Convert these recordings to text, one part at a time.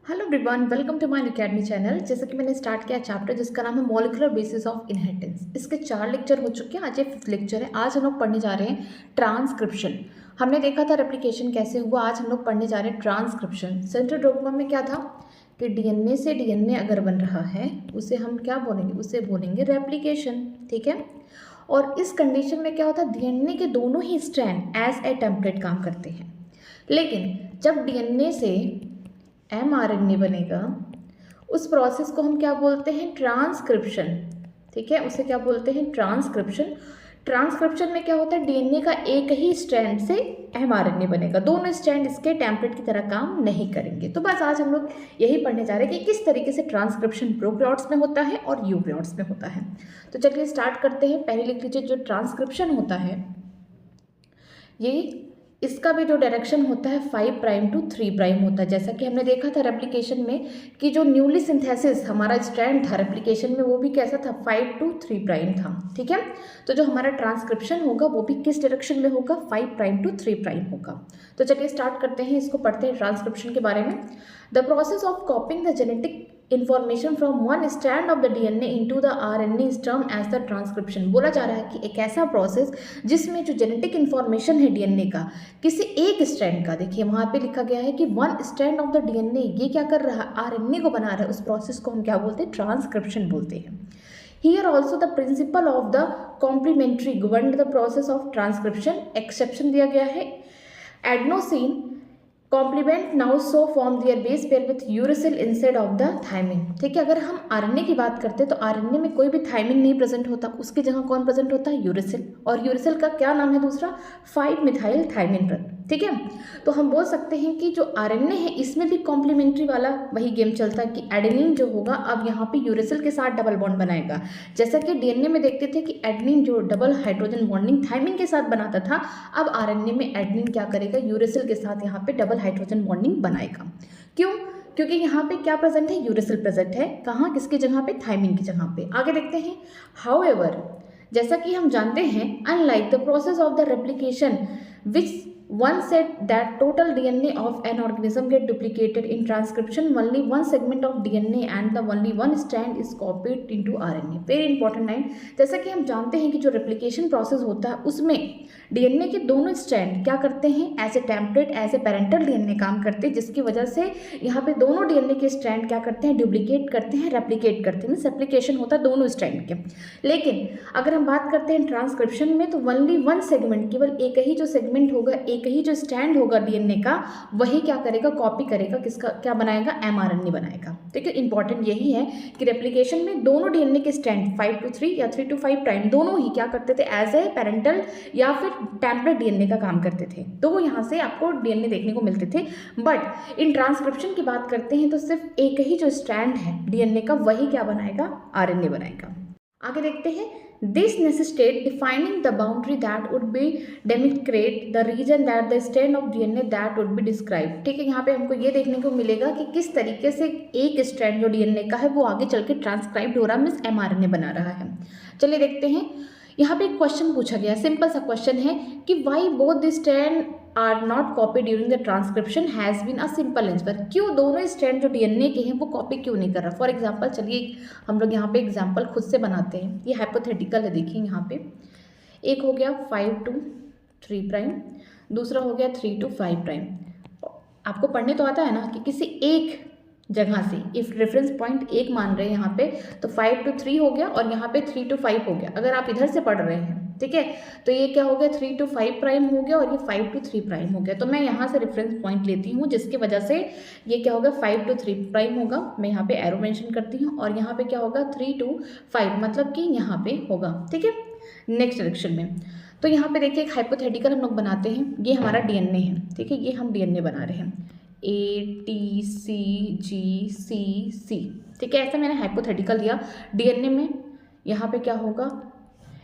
Hello everyone, welcome to my academy channel. जैसा कि मैंने स्टार्ट किया चैप्टर जिसका नाम है मॉलिक्यूलर बेसिस ऑफ इनहेरिटेंस। इसके 4 लेक्चर हो चुके हैं, आज ये 5th लेक्चर है। आज हम लोग पढ़ने जा रहे हैं ट्रांसक्रिप्शन। हमने देखा था रेप्लिकेशन कैसे हुआ, आज हम लोग पढ़ने जा रहे हैं ट्रांसक्रिप्शन। सेंट्रल डॉग्मा में क्या था कि डीएनए से डीएनए अगर बन रहा है उसे हम क्या बोलेंगे, उसे बोलेंगे रेप्लिकेशन। ठीक है। और इस कंडीशन में क्या होता है, डीएनए के दोनों ही स्ट्रैंड एज ए टेम्पलेट काम करते हैं। लेकिन जब डीएनए से mRNA बनेगा उस प्रोसेस को हम क्या बोलते हैं, ट्रांसक्रिप्शन। ठीक है, उसे क्या बोलते हैं, ट्रांसक्रिप्शन। ट्रांसक्रिप्शन में क्या होता है, डीएनए का एक ही स्ट्रैंड से mRNA बनेगा, दोनों स्ट्रैंड इसके टेम्पलेट की तरह काम नहीं करेंगे। तो बस आज हम लोग यही पढ़ने जा रहे हैं कि किस तरीके से ट्रांसक्रिप्शन प्रोकैरियोट्स में होता है और यूकैरियोट्स में होता है। तो चलिए स्टार्ट करते हैं। पहले लिख लीजिए, जो ट्रांसक्रिप्शन होता है ये इसका भी जो डायरेक्शन होता है 5 प्राइम टू 3 प्राइम होता है। जैसा कि हमने देखा था रेप्लिकेशन में कि जो न्यूली सिंथेसिस हमारा स्ट्रैंड था रेप्लिकेशन में वो भी कैसा था, 5 टू 3 प्राइम था। ठीक है। तो जो हमारा ट्रांसक्रिप्शन होगा वो भी किस डायरेक्शन में होगा, 5 प्राइम टू 3 प्राइम होगा। तो चलिए स्टार्ट करते हैं, इसको पढ़ते हैं ट्रांसक्रिप्शन के बारे में। The process of copying the genetic information from one strand of the DNA into the RNA is termed as the transcription। बोला जा रहा है कि एक ऐसा प्रोसेस जिसमें जो जेनेटिक इन्फॉर्मेशन है डीएनए का किसी एक स्ट्रैंड का, देखिए वहाँ पे लिखा गया है कि one strand of the DNA ये क्या कर रहा है, आरएनए को बना रहा है, उस प्रोसेस को हम क्या बोलते हैं, ट्रांसक्रिप्शन बोलते हैं। Here also the principle of the complementary governed the process of transcription। Exception दिया गया है, adenosine complement now so form their base pair with uracil instead of the thymine. ठीक है, अगर हम आरएनए की बात करते हैं तो आरएनए में कोई भी थायमिन नहीं प्रेजेंट होता, उसकी जगह कौन प्रेजेंट होता है, यूरेसिल। और यूरेसिल का क्या नाम है दूसरा, 5 मिथाइल थायमिन। ठीक है। तो हम बोल सकते हैं कि जो आरएनए है इसमें भी कॉम्प्लीमेंट्री वाला वही गेम चलता है कि एडेनिन जो होगा अब यहाँ पे यूरेसिल के साथ डबल बॉन्ड बनाएगा। जैसा कि डीएनए में देखते थे कि एडेनिन जो डबल हाइड्रोजन बॉन्डिंग थायमिन के साथ बनाता था, अब आरएनए में एडेनिन क्या करेगा, यूरेसिल के साथ यहाँ पे डबल हाइड्रोजन बॉन्डिंग बनाएगा। क्यों? क्योंकि यहाँ पे क्या प्रेजेंट है, यूरेसिल प्रेजेंट है। कहाँ, किसकी जगह पे, थायमिन की जगह पे। आगे देखते हैं। हाउएवर, जैसा कि हम जानते हैं, unlike the process of the replication which one said that total DNA of an organism get duplicated in transcription, only one segment of DNA and the only one strand is copied into RNA। very important line। जैसा कि हम जानते हैं कि जो replication process होता है उसमें डीएनए के दोनों स्ट्रैंड क्या करते हैं, as a template as a parental DNA काम करते हैं, जिसकी वजह से यहाँ पे दोनों डीएनए के स्ट्रैंड क्या करते हैं, डुप्लीकेट करते हैं, रेप्लिकेट करते हैं, मीन्स रेप्लिकेशन होता है दोनों स्ट्रैंड के। लेकिन अगर हम बात करते हैं ट्रांसक्रिप्शन में तो ओनली वन सेगमेंट, केवल एक ही जो सेगमेंट होगा, एक ही जो स्ट्रैंड होगा डीएनए का, वही क्या करेगा, कॉपी करेगा, किसका, क्या बनाएगा, एमआरएनए बनाएगा। ठीक है। इंपॉर्टेंट यही है कि रेप्लिकेशन में दोनों डीएनए के स्ट्रैंड 5 to 3 या 3 to 5 प्राइम दोनों ही क्या करते थे, एज ए पेरेंटल या फिर टेम्पलेट डीएनए का काम करते थे। तो यहाँ से आपको डीएनए देखने को मिलते थे। बट इन ट्रांसक्रिप्शन की बात करते हैं तो सिर्फ एक ही जो स्ट्रैंड है डीएनए का वही क्या बनाएगा, आरएनए बनाएगा। आगे देखते हैं। This necessitates defining the boundary that would be demarcate the region that the strand of DNA that would be described। ठीक है, यहाँ पे हमको ये देखने को मिलेगा कि किस तरीके से एक स्ट्रैंड जो डीएनए का है वो आगे चल के ट्रांसक्राइब्ड हो रहा है, मीन्स एमआरएनए बना रहा है। चलिए देखते हैं। यहाँ पे एक क्वेश्चन पूछा गया, सिंपल सा क्वेश्चन है कि why both the strand are not copy during the transcription has been a simple answer. क्यों दोनों स्ट्रैंड जो डीएनए के हैं वो कॉपी क्यों नहीं कर रहा। फॉर एग्जांपल चलिए हम लोग यहाँ पे एग्जांपल खुद से बनाते हैं, ये हाइपोथेटिकल है। देखिए यहाँ पे एक हो गया 5 to 3 प्राइम, दूसरा हो गया 3 to 5 प्राइम। आपको पढ़ने तो आता है ना कि किसी एक जगह से इफ रेफरेंस पॉइंट एक मान रहे हैं यहाँ पे तो 5 to 3 हो गया और यहाँ पे 3 to 5 हो गया। अगर आप इधर से पढ़ रहे हैं, ठीक है, तो ये क्या हो गया, 3 to 5 प्राइम हो गया और ये 5 to 3 प्राइम हो गया। तो मैं यहाँ से रेफरेंस पॉइंट लेती हूँ जिसकी वजह से ये क्या होगा, 5 to 3 प्राइम होगा। मैं यहाँ पे एरो मेंशन करती हूँ और यहाँ पे क्या होगा, 3 to 5, मतलब कि यहाँ पे होगा। ठीक है, नेक्स्ट डायरेक्शन में। तो यहाँ पे देखिए एक हाइपोथेटिकल हम लोग बनाते हैं। ये हमारा डीएनए है, ठीक है, ये हम डीएनए बना रहे हैं, ATCGCC। ठीक है, ऐसा मैंने हाइपोथेटिकल दिया। डीएनए में यहाँ पे क्या होगा,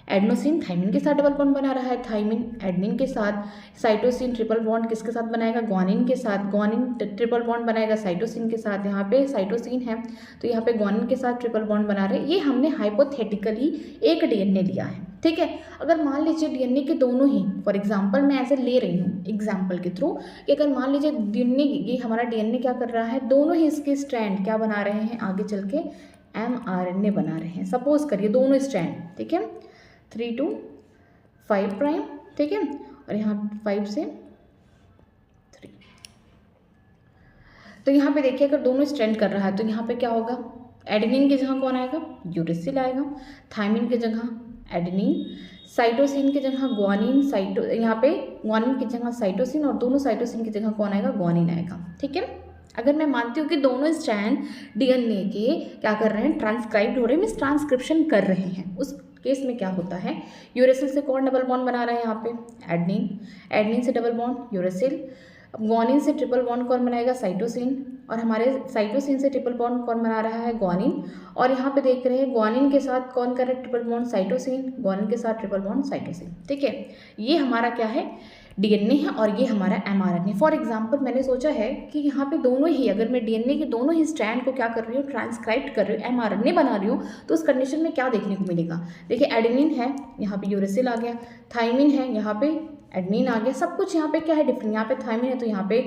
एडनोसिन थाइमिन के साथ डबल बॉन्ड बना रहा है, थाइमिन एडनिन के साथ, साइटोसिन ट्रिपल बॉन्ड किसके साथ बनाएगा, ग्वानिन के साथ, ग्वानिन ट्रिपल बॉन्ड बनाएगा साइटोसिन के साथ। यहाँ पे साइटोसिन है तो यहाँ पे ग्वानिन के साथ ट्रिपल बॉन्ड बना रहे। ये हमने हाइपोथेटिकली एक डीएनए लिया है। ठीक है। अगर मान लीजिए डीएनए के दोनों ही, फॉर एग्जांपल मैं ऐसे ले रही हूँ एग्जांपल के थ्रू कि अगर मान लीजिए डीएनए, ये हमारा डीएनए क्या कर रहा है, दोनों ही इसके स्ट्रैंड क्या बना रहे हैं, आगे चल के mRNA बना रहे हैं। सपोज करिए दोनों स्ट्रैंड, ठीक है, 3 to 5 प्राइम, ठीक है, और यहाँ 5 से 3। तो यहाँ पे देखिए अगर दोनों स्ट्रैंड कर रहा है तो यहाँ पे क्या होगा, एडेनिन की जगह कौन आएगा, यूरेसिल आएगा, थायमिन की जगह एडेनिन, साइटोसिन की जगह ग्वानिन, यहाँ पे ग्वानिन की जगह साइटोसिन, और दोनों साइटोसिन की जगह कौन आएगा, ग्वानिन आएगा। ठीक है। अगर मैं मानती हूँ कि दोनों स्ट्रैंड डीएनए के क्या कर रहे हैं, ट्रांसक्राइब्ड हो रहे हैं, मीन्स ट्रांसक्रिप्शन कर रहे हैं, उस केस में क्या होता है, यूरेसिल से कौन डबल बॉन्ड बना रहा है यहाँ पे, एडेनिन, एडेनिन से डबल बॉन्ड यूरेसिल, ग्वानिन से ट्रिपल बॉन्ड कौन बनाएगा, साइटोसिन, और हमारे साइटोसिन से ट्रिपल बॉन्ड कौन बना रहा है, ग्वानिन, और यहाँ पे देख रहे हैं ग्वानिन के साथ कौन कर रहा है ट्रिपल बॉन्ड, साइटोसिन, ग्वानिन के साथ ट्रिपल बॉन्ड साइटोसिन। ठीक है, ये हमारा क्या है, डीएनए है, और ये हमारा एमआरएनए। फॉर एग्जांपल मैंने सोचा है कि यहाँ पे दोनों ही, अगर मैं डीएनए के दोनों ही स्ट्रैंड को क्या कर रही हूँ, ट्रांसक्राइब कर रही हूँ, एमआरएनए बना रही हूँ, तो उस कंडीशन में क्या देखने को मिलेगा, देखिए एडेनिन है, यहाँ पे यूरेसिल आ गया, थाइमिन है, यहाँ पे एडेनिन आ गया, सब कुछ यहाँ पे क्या है डिफरेंट, यहाँ पे थाइमिन है तो यहाँ पे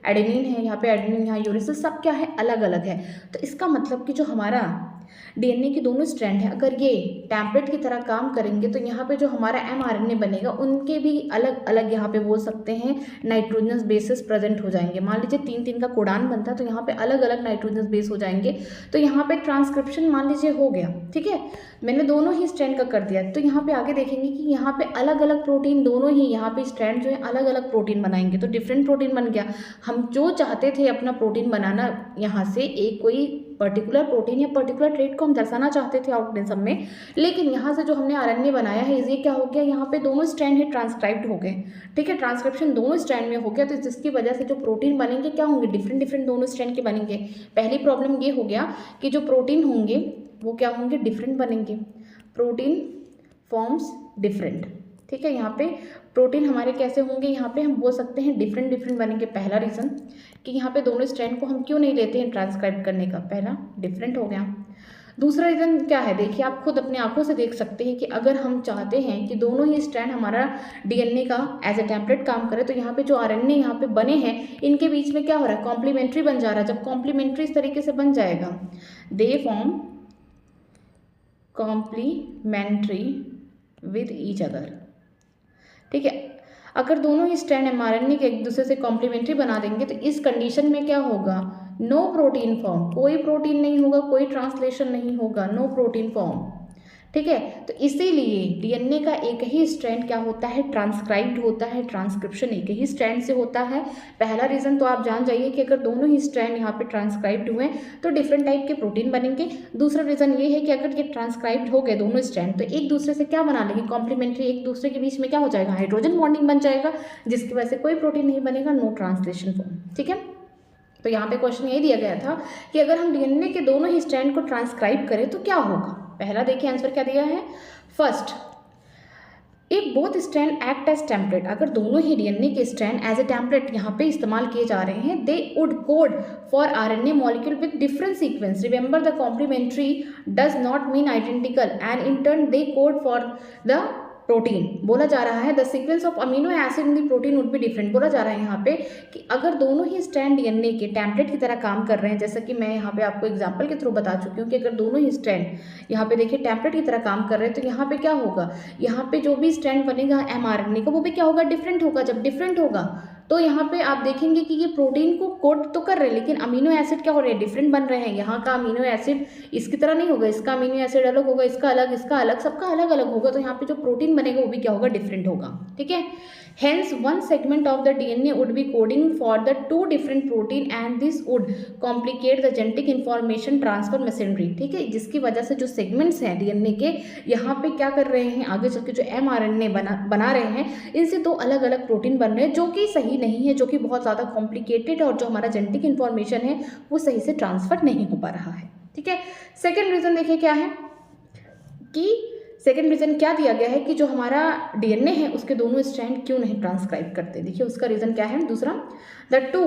एडेनिन है, यहाँ पे एडेनिन, यहाँ यूरेसिल, सब क्या है अलग अलग है। तो इसका मतलब कि जो हमारा डीएनए की दोनों स्ट्रैंड है, अगर ये टेम्पलेट की तरह काम करेंगे तो यहाँ पे जो हमारा एमआरएनए बनेगा उनके भी अलग अलग, यहाँ पे बोल सकते हैं नाइट्रोजनस बेसेस प्रेजेंट हो जाएंगे। मान लीजिए 3-3 का कोडान बनता है तो यहाँ पे अलग अलग नाइट्रोजनस बेस हो जाएंगे, तो यहाँ पे ट्रांसक्रिप्शन मान लीजिए हो गया। ठीक है, मैंने दोनों ही स्ट्रैंड का कर दिया, तो यहाँ पे आगे देखेंगे कि यहाँ पे अलग अलग प्रोटीन, दोनों ही यहाँ पे स्ट्रैंड जो है अलग अलग प्रोटीन बनाएंगे, तो डिफरेंट प्रोटीन बन गया। हम जो चाहते थे अपना प्रोटीन बनाना, यहाँ से एक कोई पर्टिकुलर प्रोटीन या पर्टिकुलर ट्रेट को हम दर्शाना चाहते थे ऑर्गेनिज्म में, लेकिन यहाँ से जो हमने आरएनए बनाया है, ये क्या हो गया, यहाँ पे दोनों स्ट्रैंड है ट्रांसक्राइब्ड हो गए। ठीक है, ट्रांसक्रिप्शन दोनों स्ट्रैंड में हो गया, तो जिसकी वजह से जो प्रोटीन बनेंगे क्या होंगे, डिफरेंट डिफरेंट दोनों स्ट्रैंड के बनेंगे। पहली प्रॉब्लम ये हो गया कि जो प्रोटीन होंगे वो क्या होंगे, डिफरेंट बनेंगे, प्रोटीन फॉर्म्स डिफरेंट। ठीक है, यहाँ पे प्रोटीन हमारे कैसे होंगे, यहाँ पे हम बोल सकते हैं डिफरेंट डिफरेंट बनेंगे। पहला रीज़न कि यहाँ पे दोनों स्ट्रैंड को हम क्यों नहीं लेते हैं ट्रांसक्राइब करने का, पहला डिफरेंट हो गया। दूसरा रीज़न क्या है, देखिए आप खुद अपनी आंखों से देख सकते हैं कि अगर हम चाहते हैं कि दोनों ही स्ट्रैंड हमारा डीएनए का एज ए टेम्पलेट काम करे, तो यहाँ पे जो आरएनए यहाँ पे बने हैं इनके बीच में क्या हो रहा है, कॉम्प्लीमेंट्री बन जा रहा है। जब कॉम्प्लीमेंट्री इस तरीके से बन जाएगा, they form complementary with each other. ठीक है, अगर दोनों ही स्ट्रैंड एमआरएनए के एक दूसरे से कॉम्प्लीमेंट्री बना देंगे तो इस कंडीशन में क्या होगा, नो प्रोटीन फॉर्म, कोई प्रोटीन नहीं होगा, कोई ट्रांसलेशन नहीं होगा, नो प्रोटीन फॉर्म। ठीक है, तो इसीलिए डीएनए का एक ही स्ट्रैंड क्या होता है, ट्रांसक्राइब्ड होता है, ट्रांसक्रिप्शन एक ही स्ट्रैंड से होता है। पहला रीज़न तो आप जान जाइए कि अगर दोनों ही स्ट्रैंड यहाँ पे ट्रांसक्राइब्ड हुए तो डिफरेंट टाइप के प्रोटीन बनेंगे। दूसरा रीज़न ये है कि अगर ये ट्रांसक्राइब्ड हो गए दोनों स्ट्रैंड तो एक दूसरे से क्या बना लेंगे, कॉम्प्लीमेंट्री, एक दूसरे के बीच में क्या हो जाएगा, हाइड्रोजन बॉन्डिंग बन जाएगा, जिसकी वजह से कोई प्रोटीन नहीं बनेगा, नो ट्रांसलेशन फॉर्म। ठीक है, तो यहाँ पे क्वेश्चन ये दिया गया था कि अगर हम डीएनए के दोनों ही स्ट्रैंड को ट्रांसक्राइब करें तो क्या होगा। पहला देखिए आंसर क्या दिया है, first if both strand act as template, अगर दोनों ही डीएनए के स्ट्रैंड एज ए टेम्पलेट यहाँ पे इस्तेमाल किए जा रहे हैं, they would code for RNA molecule with different sequence, remember the complementary does not mean identical and in turn they code for the protein. बोला जा रहा है the sequence of amino acid in the protein would be different. बोला जा रहा है यहाँ पे कि अगर दोनों ही स्ट्रैंड डीएनए के टेम्पलेट की तरह काम कर रहे हैं, जैसा कि मैं यहाँ पे आपको एग्जांपल के थ्रू बता चुकी हूँ कि अगर दोनों ही स्ट्रैंड यहाँ पे देखिए टेम्पलेट की तरह काम कर रहे हैं, तो यहाँ पे क्या होगा, यहाँ पे जो भी स्ट्रैंड बनेगा एमआरएनए का वो भी क्या होगा, डिफरेंट होगा। जब डिफरेंट होगा तो यहाँ पे आप देखेंगे कि ये प्रोटीन को कोड तो कर रहे हैं, लेकिन अमीनो एसिड क्या हो रहे हैं, डिफरेंट बन रहे हैं। यहाँ का अमीनो एसिड इसकी तरह नहीं होगा, इसका अमीनो एसिड अलग होगा, इसका अलग, इसका अलग, सबका अलग अलग होगा, तो यहाँ पे जो प्रोटीन बनेगा वो भी क्या होगा, डिफरेंट होगा। ठीक है, hence one segment of the DNA would be coding for the two different protein and this would complicate the genetic information transfer machinery. ठीक है, जिसकी वजह से जो सेगमेंट्स हैं डीएनए के, यहाँ पे क्या कर रहे हैं, आगे चल के जो एमआरएनए बना रहे हैं, इनसे दो अलग अलग प्रोटीन बन रहे हैं, जो कि सही नहीं है, जो कि बहुत ज़्यादा कॉम्प्लिकेटेड, और जो हमारा जेनेटिक इन्फॉर्मेशन है वो सही से ट्रांसफर नहीं हो पा रहा है। ठीक है, सेकेंड रीज़न देखिए क्या है कि सेकेंड रीज़न क्या दिया गया है कि जो हमारा डीएनए है उसके दोनों स्ट्रैंड क्यों नहीं ट्रांसक्राइब करते। देखिए उसका रीज़न क्या है, दूसरा, the two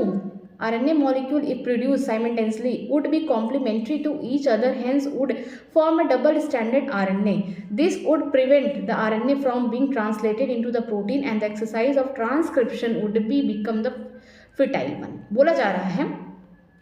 RNA molecule if produced simultaneously would be complementary to each other, hence would form a double-stranded RNA. This would prevent the RNA from being translated into the protein and the exercise of transcription would become the fertile one. बोला जा रहा है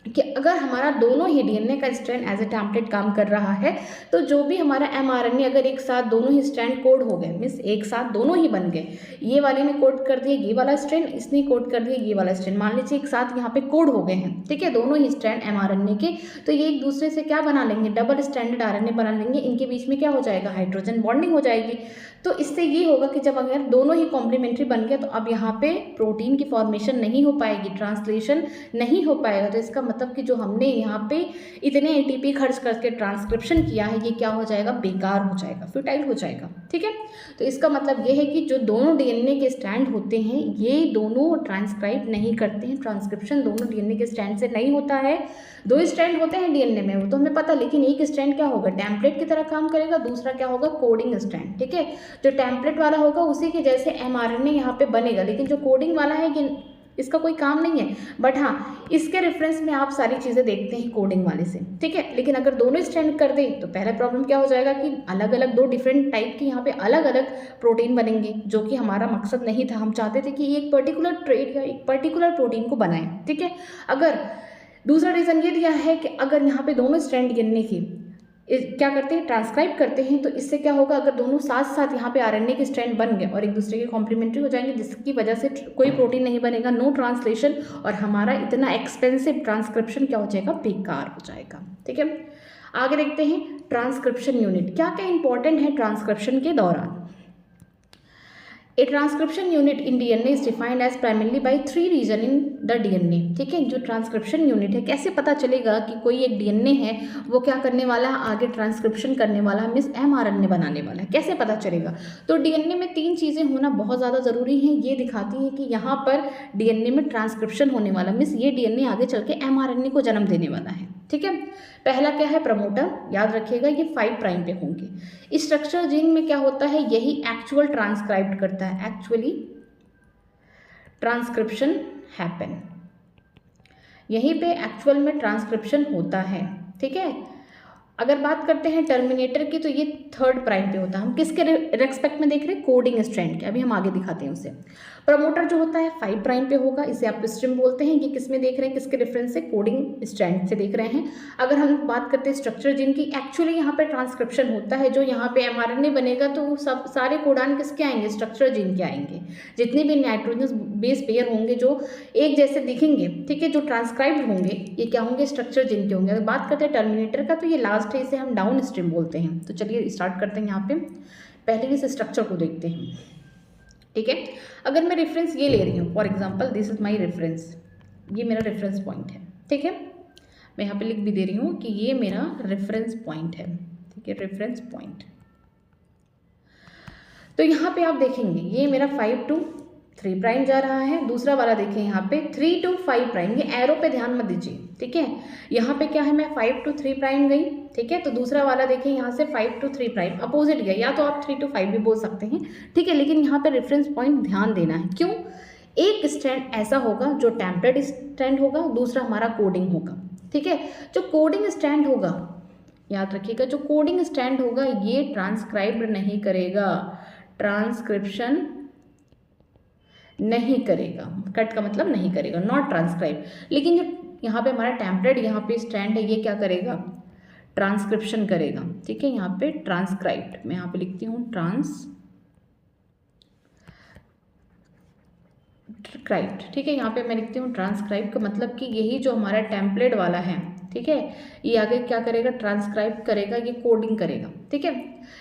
कि अगर हमारा दोनों ही DNA का स्ट्रैंड एज ए टेम्पलेट काम कर रहा है तो जो भी हमारा एमआरएनए अगर एक साथ दोनों ही स्ट्रैंड कोड हो गए, मीन्स एक साथ दोनों ही बन गए, ये वाले ने कोड कर दिया ये वाला स्ट्रैंड, इसने कोड कर दिया ये वाला स्ट्रैंड, मान लीजिए एक साथ यहाँ पे कोड हो गए हैं, ठीक है, दोनों ही स्ट्रैंड एमआरएनए के, तो ये एक दूसरे से क्या बना लेंगे, डबल स्ट्रैंडेड आरएनए बना लेंगे, इनके बीच में क्या हो जाएगा, हाइड्रोजन बॉन्डिंग हो जाएगी। तो इससे ये होगा कि जब अगर दोनों ही कॉम्प्लीमेंट्री बन गया तो अब यहाँ पे प्रोटीन की फॉर्मेशन नहीं हो पाएगी, ट्रांसलेशन नहीं हो पाएगा। तो इसका मतलब कि जो हमने यहाँ पे इतने एटीपी खर्च करके ट्रांसक्रिप्शन किया है ये क्या हो जाएगा, बेकार हो जाएगा, फ्यूटाइल हो जाएगा, ठीक है। तो इसका मतलब ये है कि जो दोनों डीएनए के स्ट्रैंड होते हैं ये दोनों ट्रांसक्राइब नहीं करते हैं, ट्रांसक्रिप्शन दोनों डीएनए के स्ट्रैंड से नहीं होता है। दो स्ट्रैंड होते हैं डीएनए में वो तो हमें पता, लेकिन एक स्ट्रैंड क्या होगा, टेम्पलेट की तरह काम करेगा, दूसरा क्या होगा, कोडिंग स्ट्रैंड, ठीक है। जो टेम्पलेट वाला होगा उसी के जैसे एमआरएनए यहाँ पे बनेगा, लेकिन जो कोडिंग वाला है ये इसका कोई काम नहीं है, बट हाँ इसके रेफरेंस में आप सारी चीज़ें देखते हैं कोडिंग वाले से, ठीक है। लेकिन अगर दोनों स्ट्रैंड कर दे तो पहला प्रॉब्लम क्या हो जाएगा कि अलग अलग दो डिफरेंट टाइप के यहाँ पे अलग अलग प्रोटीन बनेंगे, जो कि हमारा मकसद नहीं था। हम चाहते थे कि एक पर्टिकुलर ट्रेड या एक पर्टिकुलर प्रोटीन को बनाएं, ठीक है। अगर दूसरा रीज़न ये दिया है कि अगर यहाँ पे दोनों स्ट्रैंड डीएनए की क्या करते हैं, ट्रांसक्राइब करते हैं, तो इससे क्या होगा, अगर दोनों साथ साथ यहाँ पे आरएनए के स्ट्रैंड बन गए और एक दूसरे के कॉम्प्लीमेंट्री हो जाएंगे, जिसकी वजह से कोई प्रोटीन नहीं बनेगा, नो ट्रांसलेशन, और हमारा इतना एक्सपेंसिव ट्रांसक्रिप्शन क्या हो जाएगा, बेकार हो जाएगा, ठीक है। आगे देखते हैं ट्रांसक्रिप्शन यूनिट, क्या क्या इंपॉर्टेंट है ट्रांसक्रिप्शन के दौरान। A transcription unit in DNA is defined as primarily by 3 region in the DNA, ठीक है। जो ट्रांसक्रिप्शन यूनिट है, कैसे पता चलेगा कि कोई एक डीएनए है वो क्या करने वाला है, आगे ट्रांसक्रिप्शन करने वाला है, मीन्स एमआरएनए बनाने वाला है, कैसे पता चलेगा। तो डीएनए में 3 चीज़ें होना बहुत ज़्यादा ज़रूरी हैं। ये दिखाती है कि यहाँ पर डीएनए में ट्रांसक्रिप्शन होने वाला, मीन्स ये डीएनए आगे चल के एमआरएनए को जन्म देने वाला है, ठीक है। पहला क्या है, प्रमोटर, याद रखिएगा ये 5 प्राइम पे होंगे। स्ट्रक्चर जीन में क्या होता है, यही एक्चुअल ट्रांसक्राइब करता है, एक्चुअली ट्रांसक्रिप्शन हैपन, यहीं पे एक्चुअल में ट्रांसक्रिप्शन होता है, ठीक है। अगर बात करते हैं टर्मिनेटर की तो ये 3rd प्राइम पे होता है। हम किसके रेस्पेक्ट में देख रहे हैं, कोडिंग स्ट्रैंड के, अभी हम आगे दिखाते हैं उसे। प्रमोटर जो होता है 5 प्राइम पे होगा, इसे आप स्ट्रिम बोलते हैं। ये किस में देख रहे हैं, किसके रेफरेंस से, कोडिंग स्ट्रैंड से देख रहे हैं। अगर हम बात करते हैं स्ट्रक्चर जीन की, एक्चुअली यहाँ पे ट्रांसक्रिप्शन होता है, जो यहाँ पे एमआरएनए बनेगा तो वो सब सारे कोडान किसके आएंगे, स्ट्रक्चर जीन के आएंगे। जितने भी नाइट्रोजन बेस पेयर होंगे जो एक जैसे दिखेंगे, ठीक है, जो ट्रांसक्राइब होंगे, ये क्या होंगे, स्ट्रक्चर जीन के होंगे। अगर बात करते हैं टर्मिनेटर का तो ये लास्ट है, इसे हम डाउन स्ट्रीम बोलते हैं। तो चलिए स्टार्ट करते हैं। यहाँ पे पहले इस स्ट्रक्चर को देखते हैं, ठीक है। अगर मैं रेफरेंस ये ले रही हूँ, for example this is my reference, ये मेरा रेफरेंस पॉइंट है, ठीक है। मैं यहाँ पे लिख भी दे रही हूँ कि ये मेरा रेफरेंस पॉइंट है, ठीक है, रेफरेंस पॉइंट। तो यहाँ पे आप देखेंगे ये मेरा 5 to 3 प्राइम जा रहा है, दूसरा वाला देखें यहाँ पे 3 to 5 प्राइम, ये एरो पे ध्यान मत दीजिए, ठीक है। यहाँ पे क्या है, मैं 5 to 3 प्राइम गई, ठीक है। तो दूसरा वाला देखें यहाँ से 5 to 3 प्राइम अपोजिट गया, या तो आप 3 to 5 भी बोल सकते हैं, ठीक है। लेकिन यहाँ पे रेफरेंस पॉइंट ध्यान देना है, क्यों, एक स्ट्रैंड ऐसा होगा जो टेम्पलेट स्ट्रैंड होगा, दूसरा हमारा कोडिंग होगा, ठीक है। जो कोडिंग स्ट्रैंड होगा, याद रखिएगा, जो कोडिंग स्ट्रैंड होगा ये ट्रांसक्राइब नहीं करेगा, ट्रांसक्रिप्शन नहीं करेगा, कट का मतलब नहीं करेगा, नॉट ट्रांसक्राइब। लेकिन जो यहाँ पे हमारा टेम्पलेट यहाँ पे स्ट्रैंड है, ये क्या करेगा, ट्रांसक्रिप्शन करेगा, ठीक है। यहाँ पे ट्रांसक्राइब्ड, मैं यहाँ पे लिखती हूँ ट्रांसक्राइब्ड, ठीक है। यहाँ पे मैं लिखती हूँ ट्रांसक्राइब का मतलब कि यही जो हमारा टेम्पलेट वाला है, ठीक है, ये आगे क्या करेगा, ट्रांसक्राइब करेगा, ये कोडिंग करेगा, ठीक है।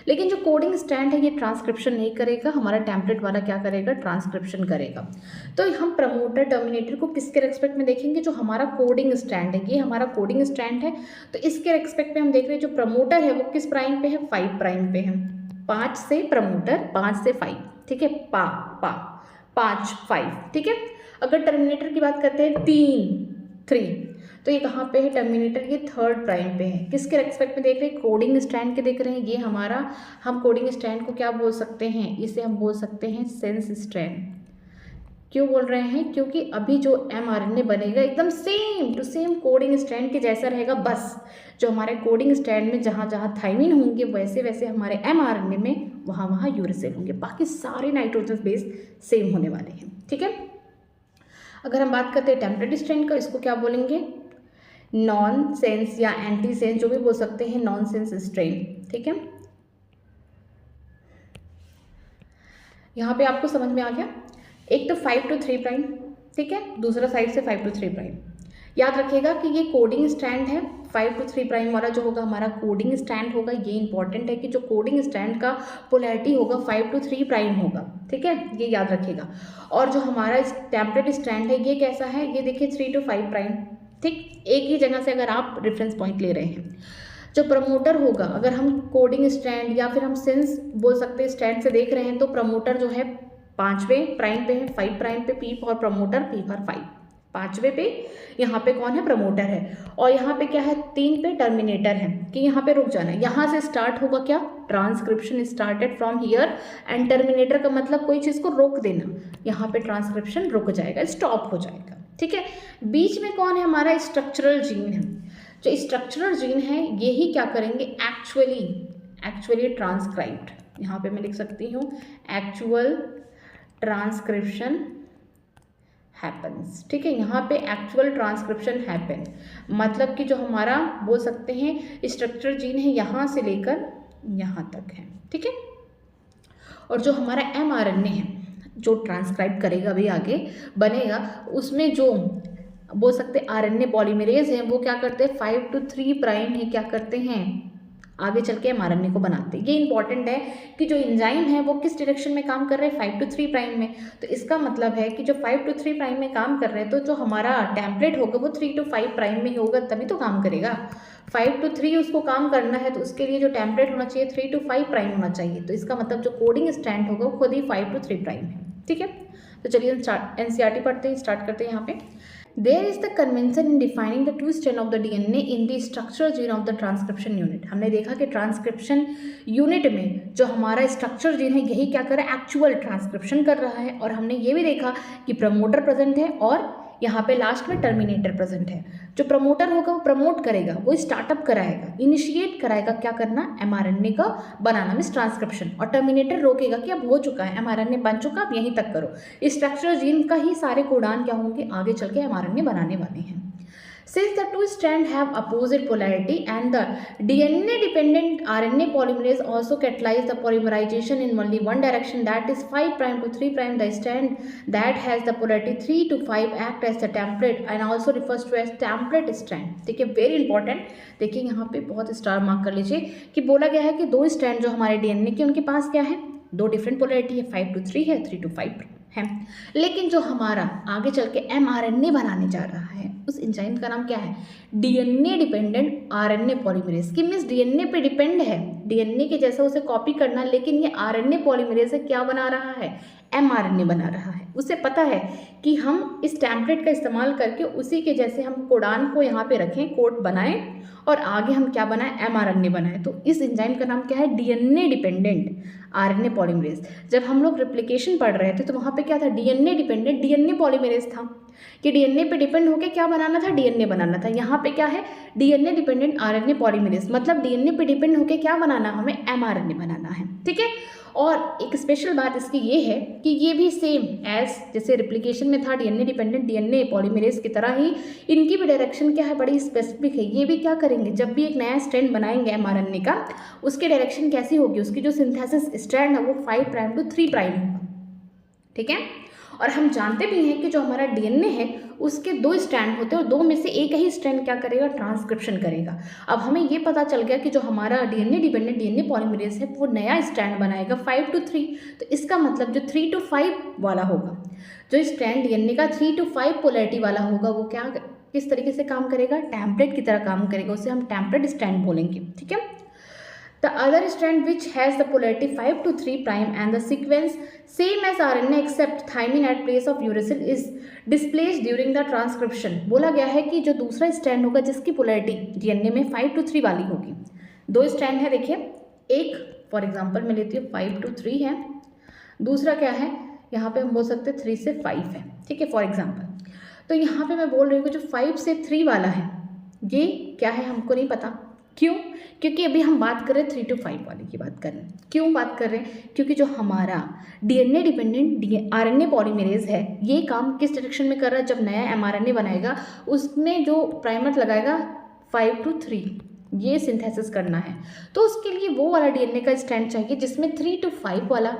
लेकिन जो कोडिंग स्ट्रैंड है ये ट्रांसक्रिप्शन नहीं करेगा, हमारा टेम्पलेट वाला क्या करेगा, ट्रांसक्रिप्शन करेगा। तो हम प्रमोटर टर्मिनेटर को किसके रेस्पेक्ट में देखेंगे, जो हमारा कोडिंग स्ट्रैंड है, ये हमारा कोडिंग स्ट्रैंड है, तो इसके रेस्पेक्ट में हम देख रहे हैं जो प्रमोटर है वो किस प्राइम पे है, 5 प्राइम पे है। 5 से प्रमोटर, 5 से 5, ठीक है, 5 5, ठीक है। अगर टर्मिनेटर की बात करते हैं 3 तो ये कहाँ पे है, टर्मिनेटर ये 3rd प्राइम पे है। किसके रेस्पेक्ट में देख रहे हैं, कोडिंग स्ट्रैंड के देख रहे हैं। ये हमारा, हम कोडिंग स्ट्रैंड को क्या बोल सकते हैं, इसे हम बोल सकते हैं सेंस स्ट्रैंड, क्यों बोल रहे हैं? क्योंकि अभी जो mRNA बनेगा एकदम same to same coding strand के जैसा रहेगा, बस जो हमारे कोडिंग स्ट्रैंड में जहाँ जहाँ थाइमिन होंगे वैसे वैसे हमारे mRNA में वहाँ वहाँ यूरेसिल होंगे, बाकी सारे नाइट्रोजन बेस सेम होने वाले हैं। ठीक है, अगर हम बात करते हैं टेम्परेट स्ट्रैंड का, इसको क्या बोलेंगे? नॉन सेंस या एंटी सेंस, जो भी बोल सकते हैं, नॉन सेंस स्ट्रेन। ठीक है, यहाँ पे आपको समझ में आ गया। एक तो 5 to 3 प्राइम, ठीक है, दूसरा साइड से 5 to 3 प्राइम। याद रखिएगा कि ये कोडिंग स्ट्रैंड है, 5 to 3 प्राइम वाला जो होगा हमारा कोडिंग स्ट्रैंड होगा। ये इंपॉर्टेंट है कि जो कोडिंग स्ट्रैंड का पोलैरिटी होगा 5 to 3 प्राइम होगा। ठीक है, ये याद रखिएगा। और जो हमारा टेम्परेट स्ट्रैंड है ये कैसा है? ये देखिए 3 to 5 प्राइम। ठीक, एक ही जगह से अगर आप रेफरेंस पॉइंट ले रहे हैं। जो प्रमोटर होगा, अगर हम कोडिंग स्ट्रैंड या फिर हम सेंस बोल सकते हैं स्ट्रैंड से देख रहे हैं, तो प्रमोटर जो है 5वें प्राइम पे है, 5 प्राइम पे P for promoter, P for 5। 5वें पे यहाँ पे कौन है? प्रमोटर है। और यहाँ पे क्या है? 3 पे टर्मिनेटर है कि यहाँ पे रुक जाना है। यहाँ से स्टार्ट होगा क्या? Transcription started from here and terminator का मतलब कोई चीज़ को रोक देना। यहाँ पे ट्रांसक्रिप्शन रुक जाएगा, स्टॉप हो जाएगा। ठीक है, बीच में कौन है? हमारा स्ट्रक्चरल जीन है। जो स्ट्रक्चरल जीन है यही क्या करेंगे? एक्चुअली ट्रांसक्राइब्ड, यहाँ पे मैं लिख सकती हूँ एक्चुअल ट्रांसक्रिप्शन हैपन्स। ठीक है, यहाँ पे एक्चुअल ट्रांसक्रिप्शन हैपन, मतलब कि जो हमारा बोल सकते हैं स्ट्रक्चर जीन है यहाँ से लेकर यहाँ तक है। ठीक है, और जो हमारा mRNA है जो ट्रांसक्राइब करेगा अभी आगे बनेगा, उसमें जो बोल सकते RNA पॉलीमरेज है वो क्या करते हैं? 5 to 3 प्राइम है, क्या करते हैं? आगे चल के mRNA को बनाते हैं। ये इंपॉर्टेंट है कि जो एंजाइम है वो किस डायरेक्शन में काम कर रहे हैं? 5 to 3 प्राइम में। तो इसका मतलब है कि जो 5 to 3 प्राइम में काम कर रहे हैं, तो जो हमारा टेम्पलेट होगा वो 3 to 5 प्राइम में ही होगा, तभी तो काम करेगा। 5 to 3 उसको काम करना है, तो उसके लिए जो टेम्पलेट होना चाहिए 3 to 5 प्राइम होना चाहिए। तो इसका मतलब जो कोडिंग स्ट्रैंड होगा वो खुद ही 5 to 3 प्राइम है। ठीक है, तो चलिए NCERT पढ़ते हैं, स्टार्ट करते हैं। यहाँ पे There is the convention in defining the two strand of the DNA in the structural gene of the transcription unit। हमने देखा कि ट्रांसक्रिप्शन यूनिट में जो हमारा स्ट्रक्चर जीन है यही क्या कर रहा है? एक्चुअल ट्रांसक्रिप्शन कर रहा है। और हमने ये भी देखा कि प्रमोटर प्रेजेंट है और यहाँ पे लास्ट में टर्मिनेटर प्रेजेंट है। जो प्रमोटर होगा वो प्रमोट करेगा, वो स्टार्टअप कराएगा, इनिशिएट कराएगा क्या करना? mRNA का बनाना में ट्रांसक्रिप्शन। और टर्मिनेटर रोकेगा कि अब हो चुका है, mRNA बन चुका, अब यहीं तक करो। स्ट्रक्चर जीन का ही सारे कोडान क्या होंगे? आगे चल के mRNA बनाने वाले हैं। Since the two strands have opposite polarity and the DNA-dependent RNA polymerase also catalyze the polymerization in only one direction, that is 5 prime to 3 prime, the strand that has the polarity 3 to 5 act as the template and also refers to as template strand। देखिए very important, देखिए यहाँ पे बहुत star mark कर लीजिए कि बोला गया है कि दो स्ट्रैंड जो हमारे DNA के उनके पास क्या है? दो डिफरेंट पोलैरिटी है, 5 to 3 है, 3 to 5 है। लेकिन जो हमारा आगे चल के mRNA बनाने जा रहा है उस एंजाइम का नाम क्या है? DNA dependent RNA polymerase. कि मीन्स DNA पे डिपेंड है, DNA के जैसा उसे कॉपी करना, लेकिन ये RNA पॉलीमरेज से क्या बना रहा है? mRNA बना रहा है। उसे पता है कि हम इस टेम्पलेट का इस्तेमाल करके उसी के जैसे हम कोडान को यहाँ पे रखें, कोड बनाएं और आगे हम क्या बनाएं? mRNA बनाएं। तो इस एंजाइम का नाम क्या है? DNA dependent RNA polymerase. जब हम लोग रेप्लिकेशन पढ़ रहे थे तो वहाँ पे क्या था? DNA डिपेंडेंट DNA पॉलीमरेज था कि DNA पे डिपेंड होकर क्या बनाना था? DNA बनाना था। यहाँ पे क्या है? DNA डिपेंडेंट RNA पॉलीमरेज, मतलब DNA पे डिपेंड होकर क्या बनाना? हमें mRNA बनाना है। ठीक है, और एक स्पेशल बात इसकी ये है कि ये भी सेम एज जैसे रेप्लिकेशन में था DNA डिपेंडेंट DNA पॉलीमरेज की तरह ही इनकी भी डायरेक्शन क्या है? बड़ी स्पेसिफिक है। ये भी क्या करेंगे? जब भी एक नया स्ट्रैंड बनाएंगे mRNA का, उसकी डायरेक्शन कैसी होगी? उसकी जो सिंथेसिस स्ट्रैंड है वो 5 प्राइम to 3 प्राइम होगा। ठीक है, और हम जानते भी हैं कि जो हमारा DNA है उसके दो स्ट्रैंड होते हैं और दो में से एक ही स्ट्रैंड क्या करेगा? ट्रांसक्रिप्शन करेगा। अब हमें ये पता चल गया कि जो हमारा DNA डिपेंडेंट DNA पॉलीमरेज है वो नया स्ट्रैंड बनाएगा 5 to 3। तो इसका मतलब जो 3 to 5 वाला होगा, जो स्ट्रैंड DNA का 3 to 5 पोलैरिटी वाला होगा, वो क्या किस तरीके से काम करेगा? टेम्पलेट की तरह काम करेगा, उसे हम टेम्पलेट स्ट्रैंड बोलेंगे। ठीक है, the other strand which has the polarity 5 to 3 prime and the sequence same as RNA except thymine at place of uracil is displaced during the transcription। बोला गया है कि जो दूसरा स्ट्रैंड होगा जिसकी पोलैरिटी DNA में 5 to 3 वाली होगी, दो स्ट्रैंड है देखिए, एक फॉर एग्जांपल मैं लेती हूँ 5 to 3 है, दूसरा क्या है? यहाँ पे हम बोल सकते हैं 3 से 5 है, ठीक है, फॉर एग्जाम्पल। तो यहाँ पे मैं बोल रही हूँ कि जो 5 से 3 वाला है ये क्या है हमको नहीं पता। क्यों? क्योंकि अभी हम बात कर रहे हैं 3 to 5 वाले की बात कर रहे हैं। क्यों बात कर रहे हैं? क्योंकि जो हमारा डीएनए डिपेंडेंट आरएनए पॉलीमरेज है ये काम किस डायरेक्शन में कर रहा है, जब नया एमआरएनए बनाएगा उसमें जो प्राइमर लगाएगा 5 to 3 ये सिंथेसिस करना है। तो उसके लिए वो वाला डीएनए का स्ट्रैंड चाहिए जिसमें 3 to 5 वाला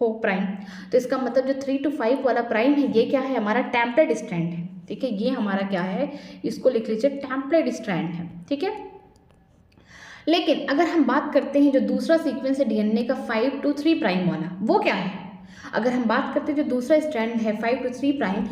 हो प्राइम। तो इसका मतलब जो 3 to 5 वाला प्राइम है ये क्या है, हमारा टेम्पलेट स्ट्रैंड है, ठीक है। ये हमारा क्या है, इसको लिख लीजिए टेम्पलेट स्ट्रैंड है, ठीक है। लेकिन अगर हम बात करते हैं जो दूसरा सीक्वेंस है डीएनए का 5 to 3 प्राइम वाला, वो क्या है? अगर हम बात करते हैं जो दूसरा स्ट्रैंड है 5 to 3 प्राइम,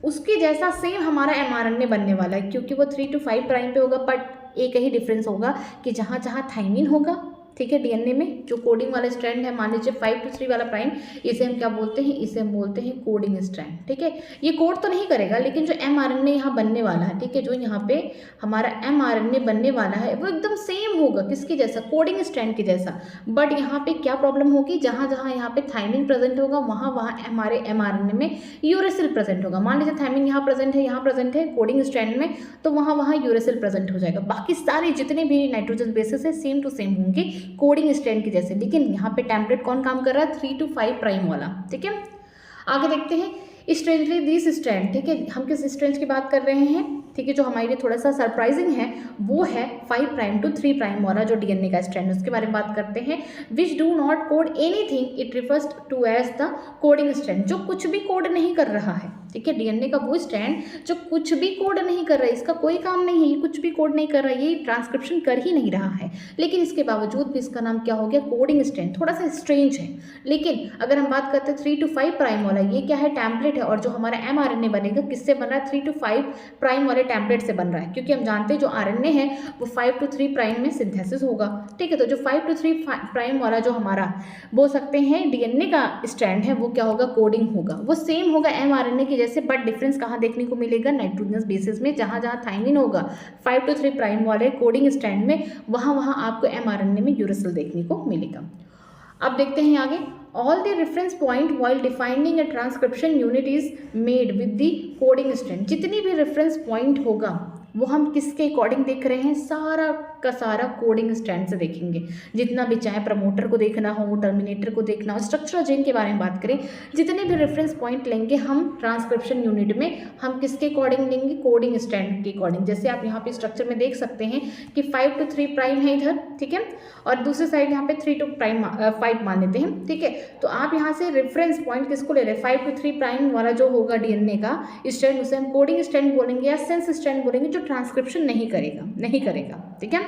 उसके जैसा सेम हमारा एमआरएनए बनने वाला है, क्योंकि वो 3 to 5 प्राइम पे होगा। बट एक ही डिफरेंस होगा कि जहाँ जहाँ थाइमिन होगा, ठीक है, डीएनए में जो कोडिंग वाला स्ट्रैंड है, मान लीजिए 5 to 3 वाला प्राइम, इसे हम क्या बोलते हैं, इसे हम बोलते हैं कोडिंग स्ट्रैंड, ठीक है। ये कोड तो नहीं करेगा, लेकिन जो एमआरएनए यहाँ बनने वाला है, ठीक है, जो यहाँ पे हमारा एमआरएनए बनने वाला है वो एकदम सेम होगा, किसके जैसा, कोडिंग स्ट्रैंड के जैसा। बट यहाँ पे क्या प्रॉब्लम होगी, जहाँ जहाँ यहाँ पे थाइमिन प्रेजेंट होगा वहाँ वहाँ हमारे एमआरएनए में यूरेसिल प्रेजेंट होगा। मान लीजिए थाइमिन यहाँ प्रेजेंट है कोडिंग स्ट्रैंड में, तो वहाँ वहाँ यूरेसिल प्रेजेंट हो जाएगा। बाकी सारे जितने भी नाइट्रोजन बेसिस है सेम टू सेम होंगे कोडिंग स्ट्रैंड के जैसे। लेकिन यहाँ पे टेम्पलेट कौन काम कर रहा है, 3 to 5 प्राइम वाला, ठीक है। आगे देखते हैं स्ट्रेंजली दिस स्ट्रैंड, ठीक है। हम किस स्ट्रैंड की बात कर रहे हैं, ठीक है, जो हमारे लिए थोड़ा सा सरप्राइजिंग है वो है 5 प्राइम to 3 प्राइम वाला जो डीएनए का स्ट्रैंड है, उसके बारे में बात करते हैं। Which do not code anything, it refers to as the coding strand, जो कुछ भी कोड नहीं कर रहा है, ठीक है। डीएनए का वो स्ट्रैंड जो कुछ भी कोड नहीं कर रहा है, इसका कोई काम नहीं है, ये कुछ भी कोड नहीं कर रहा है, ये ट्रांसक्रिप्शन कर ही नहीं रहा है, लेकिन इसके बावजूद भी इसका नाम क्या हो गया, कोडिंग स्ट्रैंड। थोड़ा सा स्ट्रेंज है। लेकिन अगर हम बात करते हैं 3 to 5 प्राइम वाला, ये क्या है, टेम्पलेट है। और जो हमारा एमआरएनए बनेगा किससे बन रहा है, 3 to 5 प्राइम वाले टेम्पलेट से बन रहा है, क्योंकि हम जानते हैं जो आरएनए है वो 5 to 3 प्राइम में सिंथेसिस होगा, ठीक है। तो जो 5 to 3 प्राइम वाला जो हमारा बोल सकते हैं डीएनए का स्ट्रैंड है वो क्या होगा, कोडिंग होगा। वो सेम होगा एमआरएनए की जैसे, बट डिफरेंस कहाँ देखने को मिलेगा, नाइट्रोजनस बेसिस में। जहाँ जहाँ थाइमिन होगा 5 to 3 प्राइम वाले कोडिंग स्ट्रैंड में, वहाँ वहाँ आपको एमआरएनए में यूरेसिल देखने को मिलेगा। अब देखते हैं आगे। All the reference point while defining A transcription unit is made with the coding strand. जितनी भी रेफरेंस पॉइंट होगा वो हम किसके अकॉर्डिंग देख रहे हैं, सारा का सारा कोडिंग स्ट्रैंड से देखेंगे। जितना भी, चाहे प्रमोटर को देखना हो, टर्मिनेटर को देखना हो, स्ट्रक्चरल चेन के बारे में बात करें, जितने भी रेफरेंस पॉइंट लेंगे हम ट्रांसक्रिप्शन यूनिट में, हम किसके अकॉर्डिंग लेंगे, कोडिंग स्ट्रैंड के अकॉर्डिंग। जैसे आप यहाँ पे स्ट्रक्चर में देख सकते हैं कि 5 to 3 प्राइम है इधर, ठीक है, और दूसरी साइड यहाँ पे 3 to 5 मान लेते हैं, ठीक है। तो आप यहाँ से रेफरेंस पॉइंट किसको ले रहे हैं, 5 to 3 प्राइम वाला जो होगा डीएनए का स्ट्रैंड, उसे हम कोडिंग स्ट्रैंड बोलेंगे या सेंस स्ट्रैंड बोलेंगे, जो ट्रांसक्रिप्शन नहीं करेगा, ठीक है।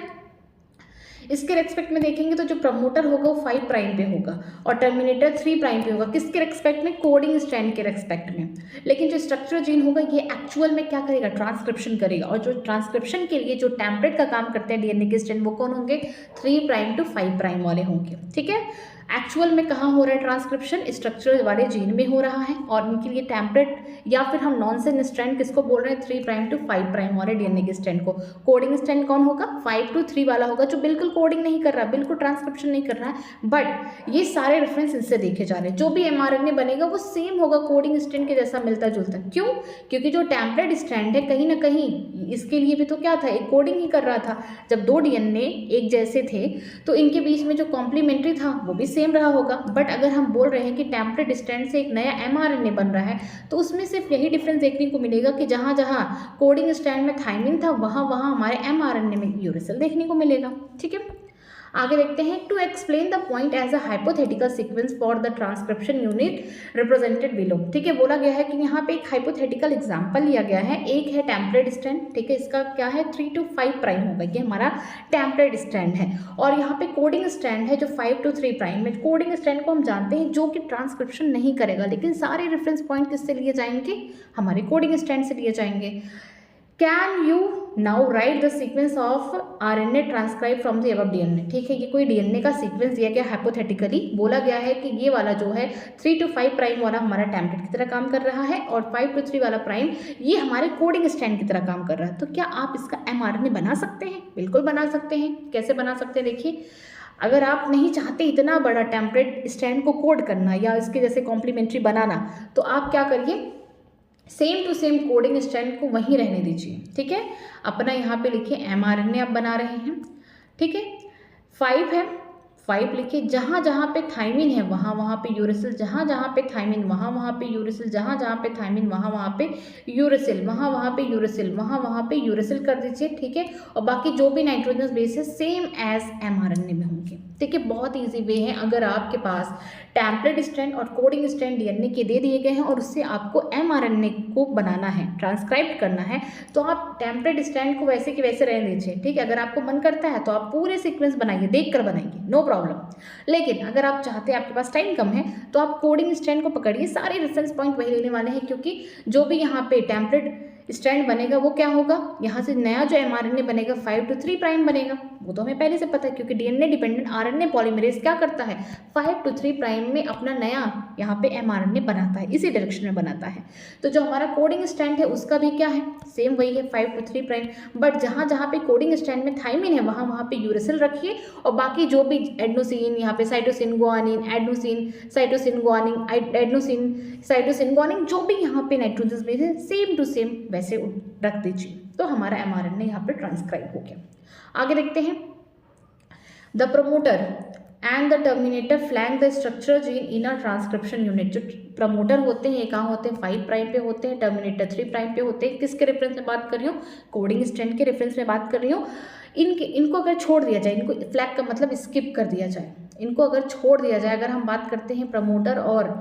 इसके रेस्पेक्ट में देखेंगे तो जो प्रमोटर होगा वो 5 प्राइम पे होगा और टर्मिनेटर 3 प्राइम पे होगा। किसके रेस्पेक्ट में, कोडिंग स्ट्रैंड के रेस्पेक्ट में। लेकिन जो स्ट्रक्चरल जीन होगा ये एक्चुअल में क्या करेगा, ट्रांसक्रिप्शन करेगा। और जो ट्रांसक्रिप्शन के लिए जो टेम्पलेट का काम करते हैं डीएनए के स्ट्रैंड, वो कौन होंगे, 3 प्राइम to 5 प्राइम वाले होंगे, ठीक है। एक्चुअल में कहाँ हो रहा है ट्रांसक्रिप्शन, स्ट्रक्चरल वाले जीन में हो रहा है, और उनके लिए टेम्पलेट या फिर हम नॉनसेंस स्ट्रैंड किसको बोल रहे हैं, 3 प्राइम to 5 प्राइम वाले डीएनए के स्ट्रैंड को। कोडिंग स्ट्रैंड कौन होगा, 5 to 3 वाला होगा, जो बिल्कुल कोडिंग नहीं कर रहा है, बिल्कुल ट्रांसक्रिप्शन नहीं कर रहा है। बट ये सारे रेफरेंस इससे देखे जा रहे हैं। जो भी एमआरएनए बनेगा वो सेम होगा, कोडिंग स्ट्रैंड के जैसा मिलता जुलता। क्यों? क्योंकि जो टेम्पलेट स्ट्रैंड है कहीं ना कहीं इसके लिए भी तो क्या था, एक कोडिंग ही कर रहा था। जब 2 डीएनए एक जैसे थे तो इनके बीच में जो कॉम्प्लीमेंट्री था वो भी सेम रहा होगा। बट अगर हम बोल रहे हैं कि टेम्पलेट स्ट्रैंड से एक नया एमआरएनए बन रहा है, तो उसमें सिर्फ यही डिफरेंस देखने को मिलेगा कि जहाँ जहाँ कोडिंग स्ट्रैंड में थाइमिन था वहाँ वहाँ हमारे एमआरएनए में यूरेसिल देखने को मिलेगा, ठीक है। आगे देखते हैं, to explain the point as a hypothetical sequence for the transcription unit represented below, ठीक है। बोला गया है कि यहाँ पे एक हाइपोथेटिकल एग्जांपल लिया गया है। एक है टेम्पलेट स्ट्रैंड, ठीक है, इसका क्या है 3 to 5 प्राइम होगा, ये हमारा टेम्पलेट स्ट्रैंड है। और यहाँ पे कोडिंग स्ट्रैंड है जो 5 to 3 प्राइम में। कोडिंग स्ट्रैंड को हम जानते हैं जो कि ट्रांसक्रिप्शन नहीं करेगा, लेकिन सारे रेफरेंस पॉइंट किससे लिए जाएंगे, हमारे कोडिंग स्ट्रैंड से लिए जाएंगे। Can you now right the sequence of RNA transcribe from the above DNA, ठीक है। ये कोई डीएनए का सीक्वेंस दिया गया हाइपोथेटिकली। बोला गया है कि ये वाला जो है 3 to 5 प्राइम वाला हमारा टेम्पलेट की तरह काम कर रहा है, और 5 to 3 वाला प्राइम ये हमारे कोडिंग स्ट्रैंड की तरह काम कर रहा है। तो क्या आप इसका एमआरएनए बना सकते हैं? बिल्कुल बना सकते हैं। कैसे बना सकते हैं, देखिए अगर आप नहीं चाहते इतना बड़ा टेम्पलेट स्टैंड को कोड करना या इसके जैसे कॉम्प्लीमेंट्री बनाना, तो आप क्या करिए, same to same coding strand को वहीं रहने दीजिए। ठीक है, अपना यहाँ पे लिखिए mRNA आप बना रहे हैं। ठीक है, 5 है, 5 लिखिए, जहाँ जहाँ पे थाइमिन है वहाँ वहाँ पे यूरेसिल, जहाँ जहाँ पे थाइमिन वहाँ वहाँ पे यूरेसिल, जहाँ जहाँ पे थाइमिन वहाँ वहाँ पे यूरेसिल, वहाँ वहाँ पे यूरेसिल, वहाँ वहाँ पे यूरेसिल कर दीजिए। ठीक है, और बाकी जो भी नाइट्रोजनस बेस है सेम एज mRNA में होंगे। ठीक है, बहुत ईजी वे है। अगर आपके पास टेम्पलेट स्टैंड और कोडिंग स्टैंड डीएनए के दे दिए गए हैं और उससे आपको mRNA को बनाना है, ट्रांसक्राइब करना है, तो आप टेम्पलेट स्टैंड को वैसे कि वैसे रहने दीजिए। ठीक है, अगर आपको मन करता है तो आप पूरे सीक्वेंस बनाइए, देख कर बनाइए, नो प्रॉब्लम। लेकिन अगर आप चाहते हैं, आपके पास टाइम कम है, तो आप कोडिंग स्टैंड को पकड़िए। सारे रेफरेंस पॉइंट वही लेने वाले हैं, क्योंकि जो भी यहाँ पे टेम्पलेट स्टैंड बनेगा वो क्या होगा, यहाँ से नया जो mRNA बनेगा 5 to 3 प्राइम बनेगा। वो तो हमें पहले से पता है, क्योंकि डीएनए डिपेंडेंट आरएनए पॉलीमरेज क्या करता है, 5 to 3 प्राइम में अपना नया यहाँ पे mRNA बनाता है, इसी डायरेक्शन में बनाता है। तो जो हमारा कोडिंग स्टैंड है उसका भी क्या है, सेम वही है, 5 to 3 प्राइम। बट जहाँ जहाँ पे कोडिंग स्टैंड में थाइमिन है वहाँ वहाँ पे यूरेसिल रखिए, और बाकी जो भी एडनोसिन, यहाँ पे cytosine guanine, adenosine cytosine guanine, adenosine cytosine guanine, जो भी यहाँ पे नाइट्रोजन बेस है सेम टू सेम वैसे रख दीजिए। तो हमारा mRNA यहाँ पे ट्रांसक्राइब हो गया। आगे देखते हैं, the promoter and the terminator flank the structural gene in a transcription unit. जो प्रमोटर होते हैं ये कहाँ होते हैं, 5 प्राइम पे होते हैं, टर्मिनेटर 3 प्राइम पे होते हैं। किसके रेफरेंस में बात कर रही हूँ, कोडिंग स्टैंड के रेफरेंस में बात कर रही हूँ। इनको अगर छोड़ दिया जाए, इनको फ्लैग का मतलब स्किप कर दिया जाए, इनको अगर छोड़ दिया जाए, अगर हम बात करते हैं प्रमोटर और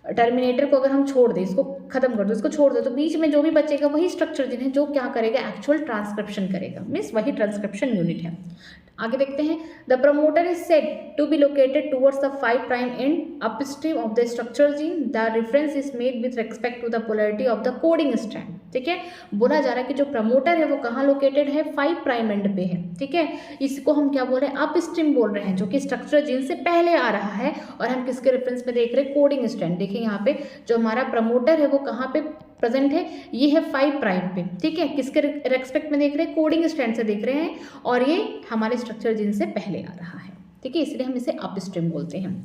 टर्मिनेटर को अगर हम छोड़ दें, इसको खत्म कर दो, इसको छोड़ दो, तो बीच में जो भी बचेगा वही स्ट्रक्चर जिन्हें जो क्या करेगा, एक्चुअल ट्रांसक्रिप्शन करेगा, मीन्स वही ट्रांसक्रिप्शन यूनिट है। आगे देखते हैं, the promoter is said to be located towards the 5 prime end upstream of the structural gene. The reference is made with respect to the polarity of the coding strand. ठीक है, बोला जा रहा है कि जो प्रमोटर है वो कहाँ लोकेटेड है, 5 प्राइम एंड पे है। ठीक है, इसको हम क्या बोल रहे हैं, अपस्ट्रीम बोल रहे हैं, जो कि स्ट्रक्चरल जीन से पहले आ रहा है, और हम किसके रेफरेंस में देख रहे हैं, कोडिंग स्ट्रैंड। देखिए यहाँ पे जो हमारा प्रमोटर है वो कहाँ पे प्रेजेंट है, ये है 5 प्राइम पे। ठीक है, किसके रेस्पेक्ट में देख रहे हैं, कोडिंग स्ट्रैंड से देख रहे हैं, और ये हमारे स्ट्रक्चर जीन से पहले आ रहा है। ठीक है, इसलिए हम इसे अपस्ट्रीम बोलते हैं।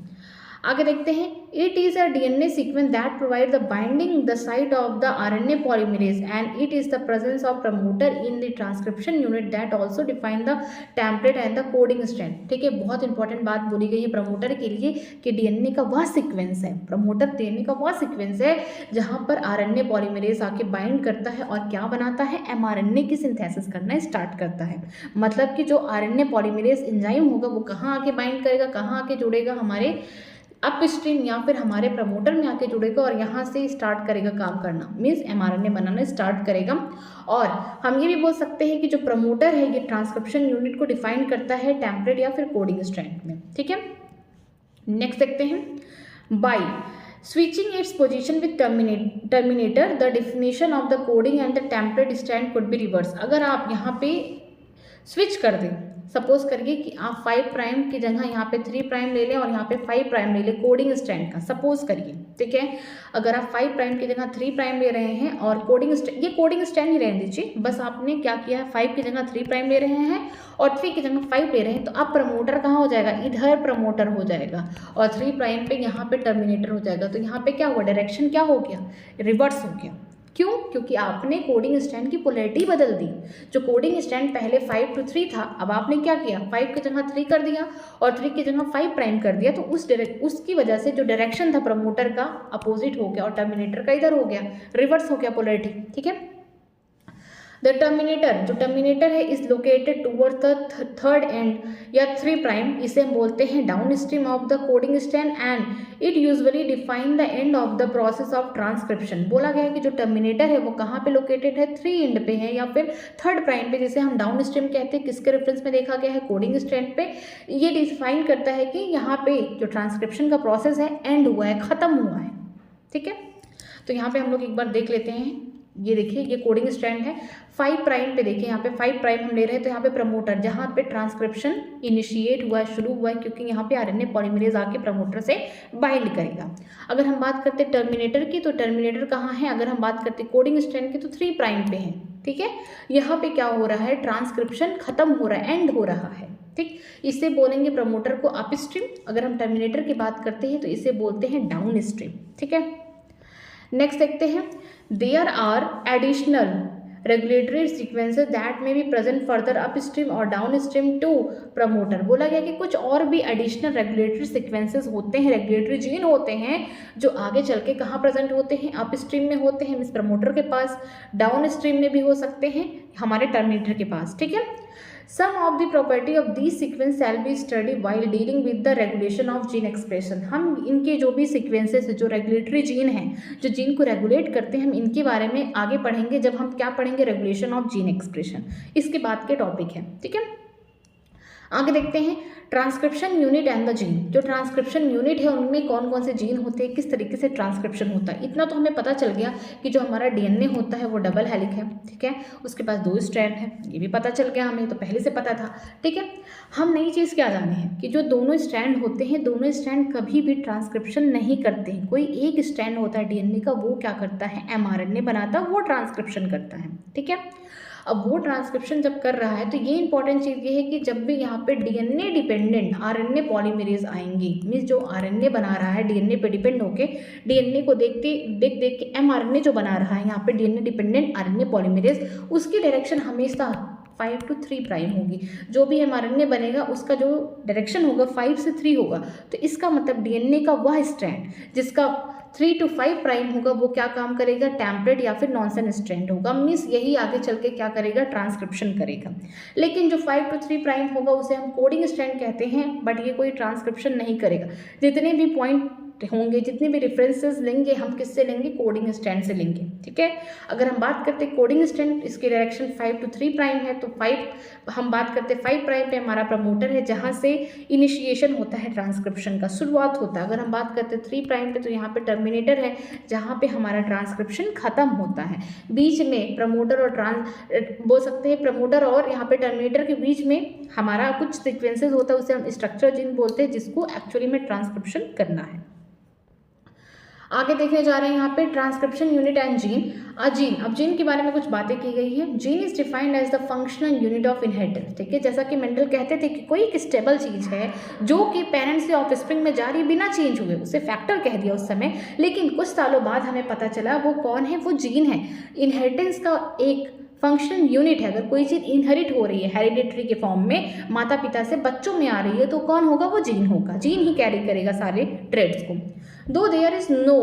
आगे देखते हैं, it is a DNA sequence that provide the binding the site of the RNA polymerase and it is the presence of promoter in the transcription unit that also define the template and the coding strand. ठीक है, बहुत important बात बोली गई है promoter के लिए कि डीएनए का वह सीक्वेंस है, प्रमोटर डीएनए का वह सीक्वेंस है जहाँ पर आरएनए पॉलीमरेज आके बाइंड करता है और क्या बनाता है, एमआरएनए की सिंथेसिस करना स्टार्ट करता है। मतलब कि जो आरएनए पॉलीमरेज एंजाइम होगा वो कहाँ आके बाइंड करेगा, कहाँ आके जुड़ेगा, हमारे अपस्ट्रीम या फिर हमारे प्रमोटर में आके जुड़ेगा और यहाँ से स्टार्ट करेगा काम करना, मीन्स mRNA बनाना स्टार्ट करेगा। और हम ये भी बोल सकते हैं कि जो प्रमोटर है ये ट्रांसक्रिप्शन यूनिट को डिफाइन करता है टेम्पलेट या फिर कोडिंग स्ट्रैंड में। ठीक है, नेक्स्ट देखते हैं, bye switching its position with terminator the definition of the coding and the template strand could be reversed। अगर आप यहाँ पे स्विच कर दें, सपोज करिए कि आप 5 प्राइम की जगह यहाँ पे 3 प्राइम ले लें और यहाँ पे 5 प्राइम ले लें कोडिंग स्ट्रैंड का, सपोज करिए। ठीक है, अगर आप 5 प्राइम की जगह 3 प्राइम ले रहे हैं और कोडिंग स्ट्रैंड, ये कोडिंग स्ट्रैंड ही रहने दीजिए, बस आपने क्या किया है, 5 की जगह 3 प्राइम ले रहे हैं और 3 की जगह 5 ले रहे हैं, तो अब प्रमोटर कहाँ हो जाएगा, इधर प्रमोटर हो जाएगा और 3 प्राइम पे यहाँ पे टर्मिनेटर हो जाएगा। तो यहाँ पे क्या हुआ, डायरेक्शन क्या हो गया, रिवर्स हो गया। क्यों, क्योंकि आपने कोडिंग स्टैंड की पोलैरिटी बदल दी। जो कोडिंग स्टैंड पहले 5 to 3 था, अब आपने क्या किया, 5 की जगह 3 कर दिया और 3 की जगह 5 प्राइम कर दिया, तो उसकी वजह से जो डायरेक्शन था प्रमोटर का अपोजिट हो गया और टर्मिनेटर का इधर हो गया, रिवर्स हो गया पोलैरिटी। ठीक है, द टर्मिनेटर, जो टर्मिनेटर है is located toward the third and या 3 प्राइम, इसे हम बोलते हैं down stream of the coding stand and it usually define the end of the process of transcription. बोला गया है कि जो टर्मिनेटर है वो कहाँ पे लोकेटेड है, 3 एंड पे है या फिर 3rd प्राइम पे, जिसे हम डाउन स्ट्रीम कहते हैं। किसके रेफरेंस में देखा गया है, कोडिंग स्टैंड पे। ये डिफाइन करता है कि यहाँ पे जो ट्रांसक्रिप्शन का प्रोसेस है एंड हुआ है, खत्म हुआ है। ठीक है, तो यहाँ पे हम लोग एक बार देख लेते हैं, ये देखिए ये कोडिंग स्ट्रैंड है, 5 प्राइम पे देखिए, यहाँ पे 5 प्राइम हम ले रहे हैं, तो यहाँ पे प्रमोटर जहाँ पे ट्रांसक्रिप्शन इनिशिएट हुआ है, शुरू हुआ है, क्योंकि यहाँ पे आरएनए पॉलीमरेज आके प्रमोटर से बाइंड करेगा। अगर हम बात करते हैं टर्मिनेटर की, तो टर्मिनेटर कहाँ है, अगर हम बात करते हैं कोडिंग स्ट्रैंड की तो 3 प्राइम पे है। ठीक है, यहाँ पे क्या हो रहा है, ट्रांसक्रिप्शन खत्म हो रहा है, एंड हो रहा है। ठीक, इसे बोलेंगे प्रमोटर को अपस्ट्रीम। अगर हम टर्मिनेटर की बात करते हैं तो इसे बोलते हैं डाउन स्ट्रीम। ठीक है, नेक्स्ट देखते हैं, there are additional regulatory sequences that may be present further upstream or downstream to promoter. बोला गया कि कुछ और भी एडिशनल रेगुलेटरी सीक्वेंसेस होते हैं, रेगुलेटरी जीन होते हैं जो आगे चल के कहाँ प्रेजेंट होते हैं, अपस्ट्रीम में होते हैं मीन्स प्रमोटर के पास, डाउन स्ट्रीम में भी हो सकते हैं हमारे टर्मिनेटर के पास। ठीक है, Some of the property of these sequence shall be studied while dealing with the regulation of gene expression। हम इनके जो भी सीक्वेंसेस है, जो रेगुलेटरी जीन हैं, जो जीन को रेगुलेट करते हैं, हम इनके बारे में आगे पढ़ेंगे जब हम क्या पढ़ेंगे, रेगुलेशन ऑफ जीन एक्सप्रेशन, इसके बाद के टॉपिक है। ठीक है, आगे देखते हैं transcription unit and the gene. जो ट्रांसक्रिप्शन यूनिट है उनमें कौन कौन से जीन होते हैं, किस तरीके से ट्रांसक्रिप्शन होता है। इतना तो हमें पता चल गया कि जो हमारा डीएनए होता है वो डबल हेलिक है। ठीक है, उसके पास 2 स्ट्रैंड है, ये भी पता चल गया, हमें तो पहले से पता था। ठीक है, हम नई चीज़ क्या जाने हैं कि जो दोनों स्ट्रैंड होते हैं, दोनों स्ट्रैंड कभी भी ट्रांसक्रिप्शन नहीं करते हैं। कोई एक स्ट्रैंड होता है डीएनए का, वो क्या करता है, एमआरएनए बनाता है, वो ट्रांसक्रिप्शन करता है। ठीक है, अब वो ट्रांसक्रिप्शन जब कर रहा है तो ये इंपॉर्टेंट चीज़ ये है कि जब भी यहाँ पे डीएनए डिपेंडेंट आरएनए पॉलीमरेज आएंगी, मीन्स जो आरएनए बना रहा है डीएनए पे डिपेंड होके, डीएनए को देख देख के एमआरएनए जो बना रहा है यहाँ पे डीएनए डिपेंडेंट आरएनए पॉलीमरेज, उसकी डायरेक्शन हमेशा 5 to 3 प्राइम होगी। जो भी एमआरएनए बनेगा उसका जो डायरेक्शन होगा 5 से 3 होगा। तो इसका मतलब डीएनए का वह स्ट्रैंड जिसका 3 to 5 प्राइम होगा वो क्या काम करेगा, टेम्परेट या फिर नॉनसेंस स्ट्रैंड होगा, मीन्स यही आगे चल के क्या करेगा, ट्रांसक्रिप्शन करेगा। लेकिन जो 5 to 3 प्राइम होगा उसे हम कोडिंग स्ट्रैंड कहते हैं, बट ये कोई ट्रांसक्रिप्शन नहीं करेगा। जितने भी पॉइंट होंगे, जितने भी रेफरेंसेस लेंगे हम किससे लेंगे, कोडिंग स्ट्रैंड से लेंगे। ठीक है, अगर हम बात करते हैं कोडिंग स्ट्रैंड, इसकी डायरेक्शन 5 to 3 प्राइम है, तो 5 हम बात करते हैं 5 प्राइम पे हमारा प्रमोटर है जहाँ से इनिशिएशन होता है ट्रांसक्रिप्शन का, शुरुआत होता है। अगर हम बात करते हैं 3 प्राइम पे तो यहाँ पे टर्मिनेटर है जहाँ पे हमारा ट्रांसक्रिप्शन खत्म होता है। बीच में प्रमोटर और बोल सकते हैं प्रमोटर और यहाँ पे टर्मिनेटर के बीच में हमारा कुछ सीक्वेंसेस होता है, उसे हम स्ट्रक्चर जीन बोलते हैं, जिसको एक्चुअली में ट्रांसक्रिप्शन करना है। आगे देखने जा रहे हैं यहाँ पे transcription unit and gene. Gene, अब जीन के बारे में कुछ बातें की गई है। Gene is defined as the functional unit of inheritance. ठीक है, जैसा कि मेंडल कहते थे कि कोई एक स्टेबल चीज़ है जो कि पेरेंट्स से ऑफस्प्रिंग में जा रही बिना चेंज हुए, उसे फैक्टर कह दिया उस समय, लेकिन कुछ सालों बाद हमें पता चला वो कौन है, वो जीन है। इनहेरिटेंस का एक फंक्शनल यूनिट है। अगर कोई चीज़ इनहेरिट हो रही है हेरिडिटरी के फॉर्म में, माता पिता से बच्चों में आ रही है, तो कौन होगा, वो जीन होगा। जीन ही कैरी करेगा सारे ट्रेड्स को। Though there is no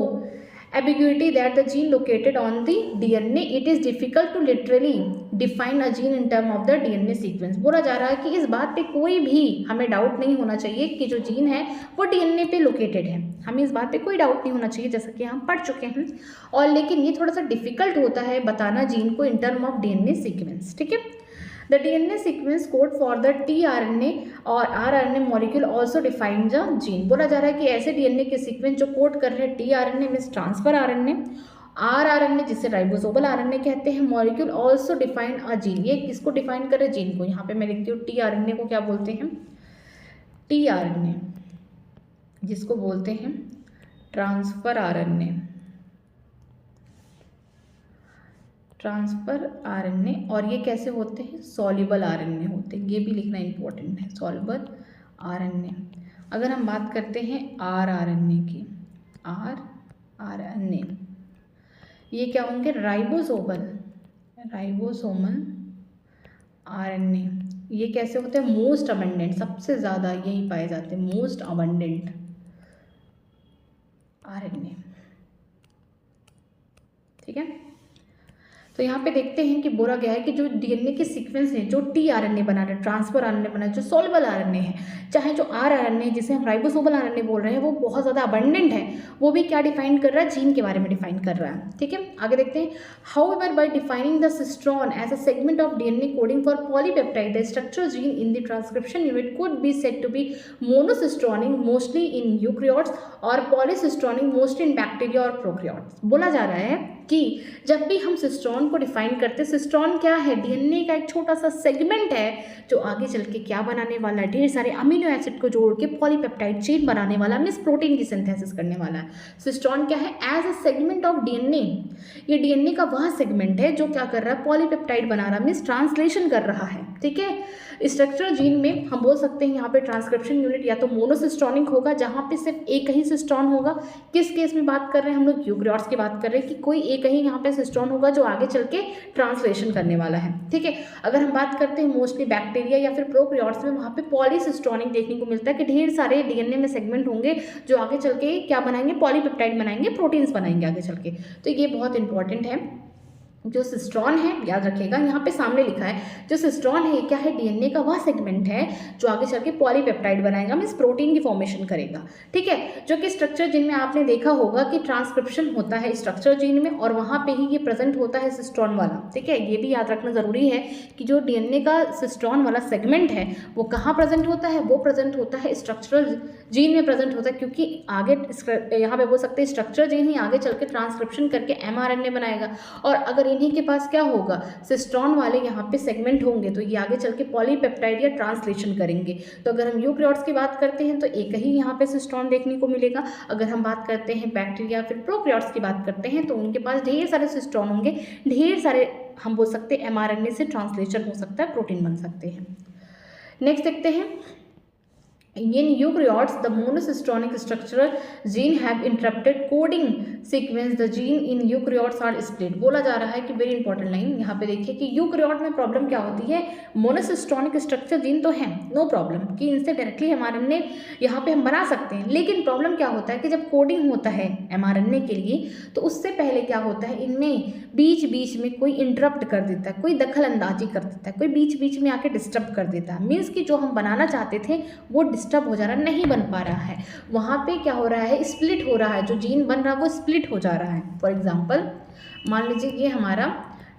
ambiguity that the gene located on the DNA, it is difficult to literally define a gene in term of the DNA sequence। बोला जा रहा है कि इस बात पे कोई भी हमें डाउट नहीं होना चाहिए कि जो जीन है वो डीएनए पे लोकेटेड है। हमें इस बात पे कोई डाउट नहीं होना चाहिए, जैसा कि हम पढ़ चुके हैं। और लेकिन ये थोड़ा सा डिफिकल्ट होता है बताना जीन को in term of DNA sequence. ठीक है, The DNA sequence code for the tRNA और rRNA molecule also define the gene। बोला जा रहा है कि ऐसे डीएनए के सीक्वेंस जो कोड कर रहे हैं tRNA means transfer RNA, rRNA जिसे राइबोसोमल आरएनए कहते हैं, molecule also define a gene. ये किसको डिफाइन कर रहे हैं, जीन को। यहाँ पे मैं लिखती हूँ tRNA को क्या बोलते हैं, tRNA जिसको बोलते हैं ट्रांसफर आरएनए, ट्रांसफर आरएनए। और ये कैसे होते हैं, सॉल्युबल आरएनए होते हैं, ये भी लिखना इंपॉर्टेंट है, सॉल्युबल आरएनए। अगर हम बात करते हैं rRNA की, rRNA ये क्या होंगे, राइबोसोमल आरएनए। ये कैसे होते हैं, मोस्ट अबंडेंट, सबसे ज़्यादा यही पाए जाते हैं, मोस्ट अबंडेंट आरएनए। ठीक है, तो यहाँ पे देखते हैं कि बोला गया है कि जो डीएनए के सीक्वेंस हैं, जो tRNA बना रहे हैं, ट्रांसफर आरएनए बना रहे हैं, जो सॉल्युबल आरएनए है, चाहे जो rRNA जिसे हम राइबोसोमल आरएनए बोल रहे हैं, वो बहुत ज़्यादा अबंडेंट है, वो भी क्या डिफाइन कर रहा है, जीन के बारे में डिफाइन कर रहा है। ठीक है, आगे देखते हैं। However by defining the cistron as a segment of DNA coding for polypeptide, the structural gene in the transcription unit could be said to be monocistronic mostly in eukaryotes और polycistronic mostly in bacteria or prokaryotes. बोला जा रहा है कि जब भी हम cistron को डिफाइन करते हैं, सिस्ट्रॉन क्या है, डीएनए का एक छोटा सा सेगमेंट है जो आगे चल के क्या बनाने वाला है, ढेर सारे अमीनो एसिड को जोड़ के पॉलीपेप्टाइड चेन बनाने वाला, मीन्स प्रोटीन की सिंथेसिस करने वाला है। सिस्ट्रॉन क्या है, as a segment of DNA, ये डीएनए का वह सेगमेंट है जो क्या कर रहा है, पॉलीपेप्टाइड बना रहा है, मीन्स ट्रांसलेशन कर रहा है। ठीक है। स्ट्रक्चरल जीन में हम बोल सकते हैं यहाँ पे ट्रांसक्रिप्शन यूनिट या तो मोनोसिस्टोनिक होगा, जहाँ पे सिर्फ एक ही सिस्टोन होगा। किस केस में बात कर रहे हैं हम लोग? यूकेरियोट्स की बात कर रहे हैं कि कोई एक ही यहाँ पे सिस्टोन होगा जो आगे चल के ट्रांसलेशन करने वाला है, ठीक है। अगर हम बात करते हैं मोस्टली बैक्टीरिया या फिर प्रोकैरियोट्स में, वहाँ पे पॉलीसिस्टोनिक देखने को मिलता है कि ढेर सारे डीएनए में सेगमेंट होंगे जो आगे चल के क्या बनाएंगे? पॉलीपेप्टाइड बनाएंगे, प्रोटीन्स बनाएंगे आगे चल के। तो ये बहुत इंपॉर्टेंट है। जो सिस्ट्रॉन है, याद रखिएगा यहाँ पे सामने लिखा है, जो सिस्ट्रॉन है क्या है? डीएनए का वह सेगमेंट है जो आगे चल के पॉलीपेप्टाइड बनाएगा, मीन्स प्रोटीन की फॉर्मेशन करेगा, ठीक है। जो कि स्ट्रक्चर जीन में आपने देखा होगा कि ट्रांसक्रिप्शन होता है स्ट्रक्चर जीन में, और वहाँ पे ही ये प्रेजेंट होता है सिस्ट्रॉन वाला, ठीक है। ये भी याद रखना जरूरी है कि जो डीएनए का सिस्ट्रॉन वाला सेगमेंट है वो कहाँ प्रेजेंट होता है? वो प्रेजेंट होता है स्ट्रक्चरल जीन में प्रेजेंट होता है, क्योंकि आगे यहाँ पे बोल सकते हैं स्ट्रक्चर जीन ही आगे चल के ट्रांसक्रिप्शन करके एमआरएनए बनाएगा। और अगर इन्हीं के पास क्या होगा? सिस्ट्रॉन वाले यहाँ पे सेगमेंट होंगे तो ये आगे चल के पॉलीपेप्टाइड या ट्रांसलेशन करेंगे। तो अगर हम यूकेरियोट्स की बात करते हैं तो एक ही यहाँ पे सिस्ट्रॉन देखने को मिलेगा। अगर हम बात करते हैं बैक्टीरिया फिर प्रोकैरियोट्स की बात करते हैं तो उनके पास ढेर सारे सिस्ट्रॉन होंगे, ढेर सारे हम बोल सकते हैं एमआरएनए से ट्रांसलेशन हो सकता है, प्रोटीन बन सकते हैं। नेक्स्ट देखते हैं, in eukaryotes the monocystonic structural gene have interrupted coding sequence, the gene in eukaryotes are split। बोला जा रहा है कि वेरी इंपॉर्टेंट लाइन यहाँ पे देखिए कि यूकेरियोट में प्रॉब्लम क्या होती है? मोनोसिस्टोनिक स्ट्रक्चर जीन तो है, नो प्रॉब्लम कि इनसे डायरेक्टली एमआरएनए यहाँ पे हम बना सकते हैं, लेकिन प्रॉब्लम क्या होता है कि जब कोडिंग होता है एमआरएनए के लिए तो उससे पहले क्या होता है, इनमें बीच बीच में कोई इंटरप्ट कर देता है, कोई दखल अंदाजी कर देता है, कोई बीच बीच में आके डिस्टर्ब कर देता है। मीन्स कि जो हम बनाना चाहते थे वो डिस्टर्ब हो जा रहा है, नहीं बन पा रहा है। वहाँ पे क्या हो रहा है? स्प्लिट हो रहा है, जो जीन बन रहा है वो स्प्लिट हो जा रहा है। फॉर एग्जांपल मान लीजिए ये हमारा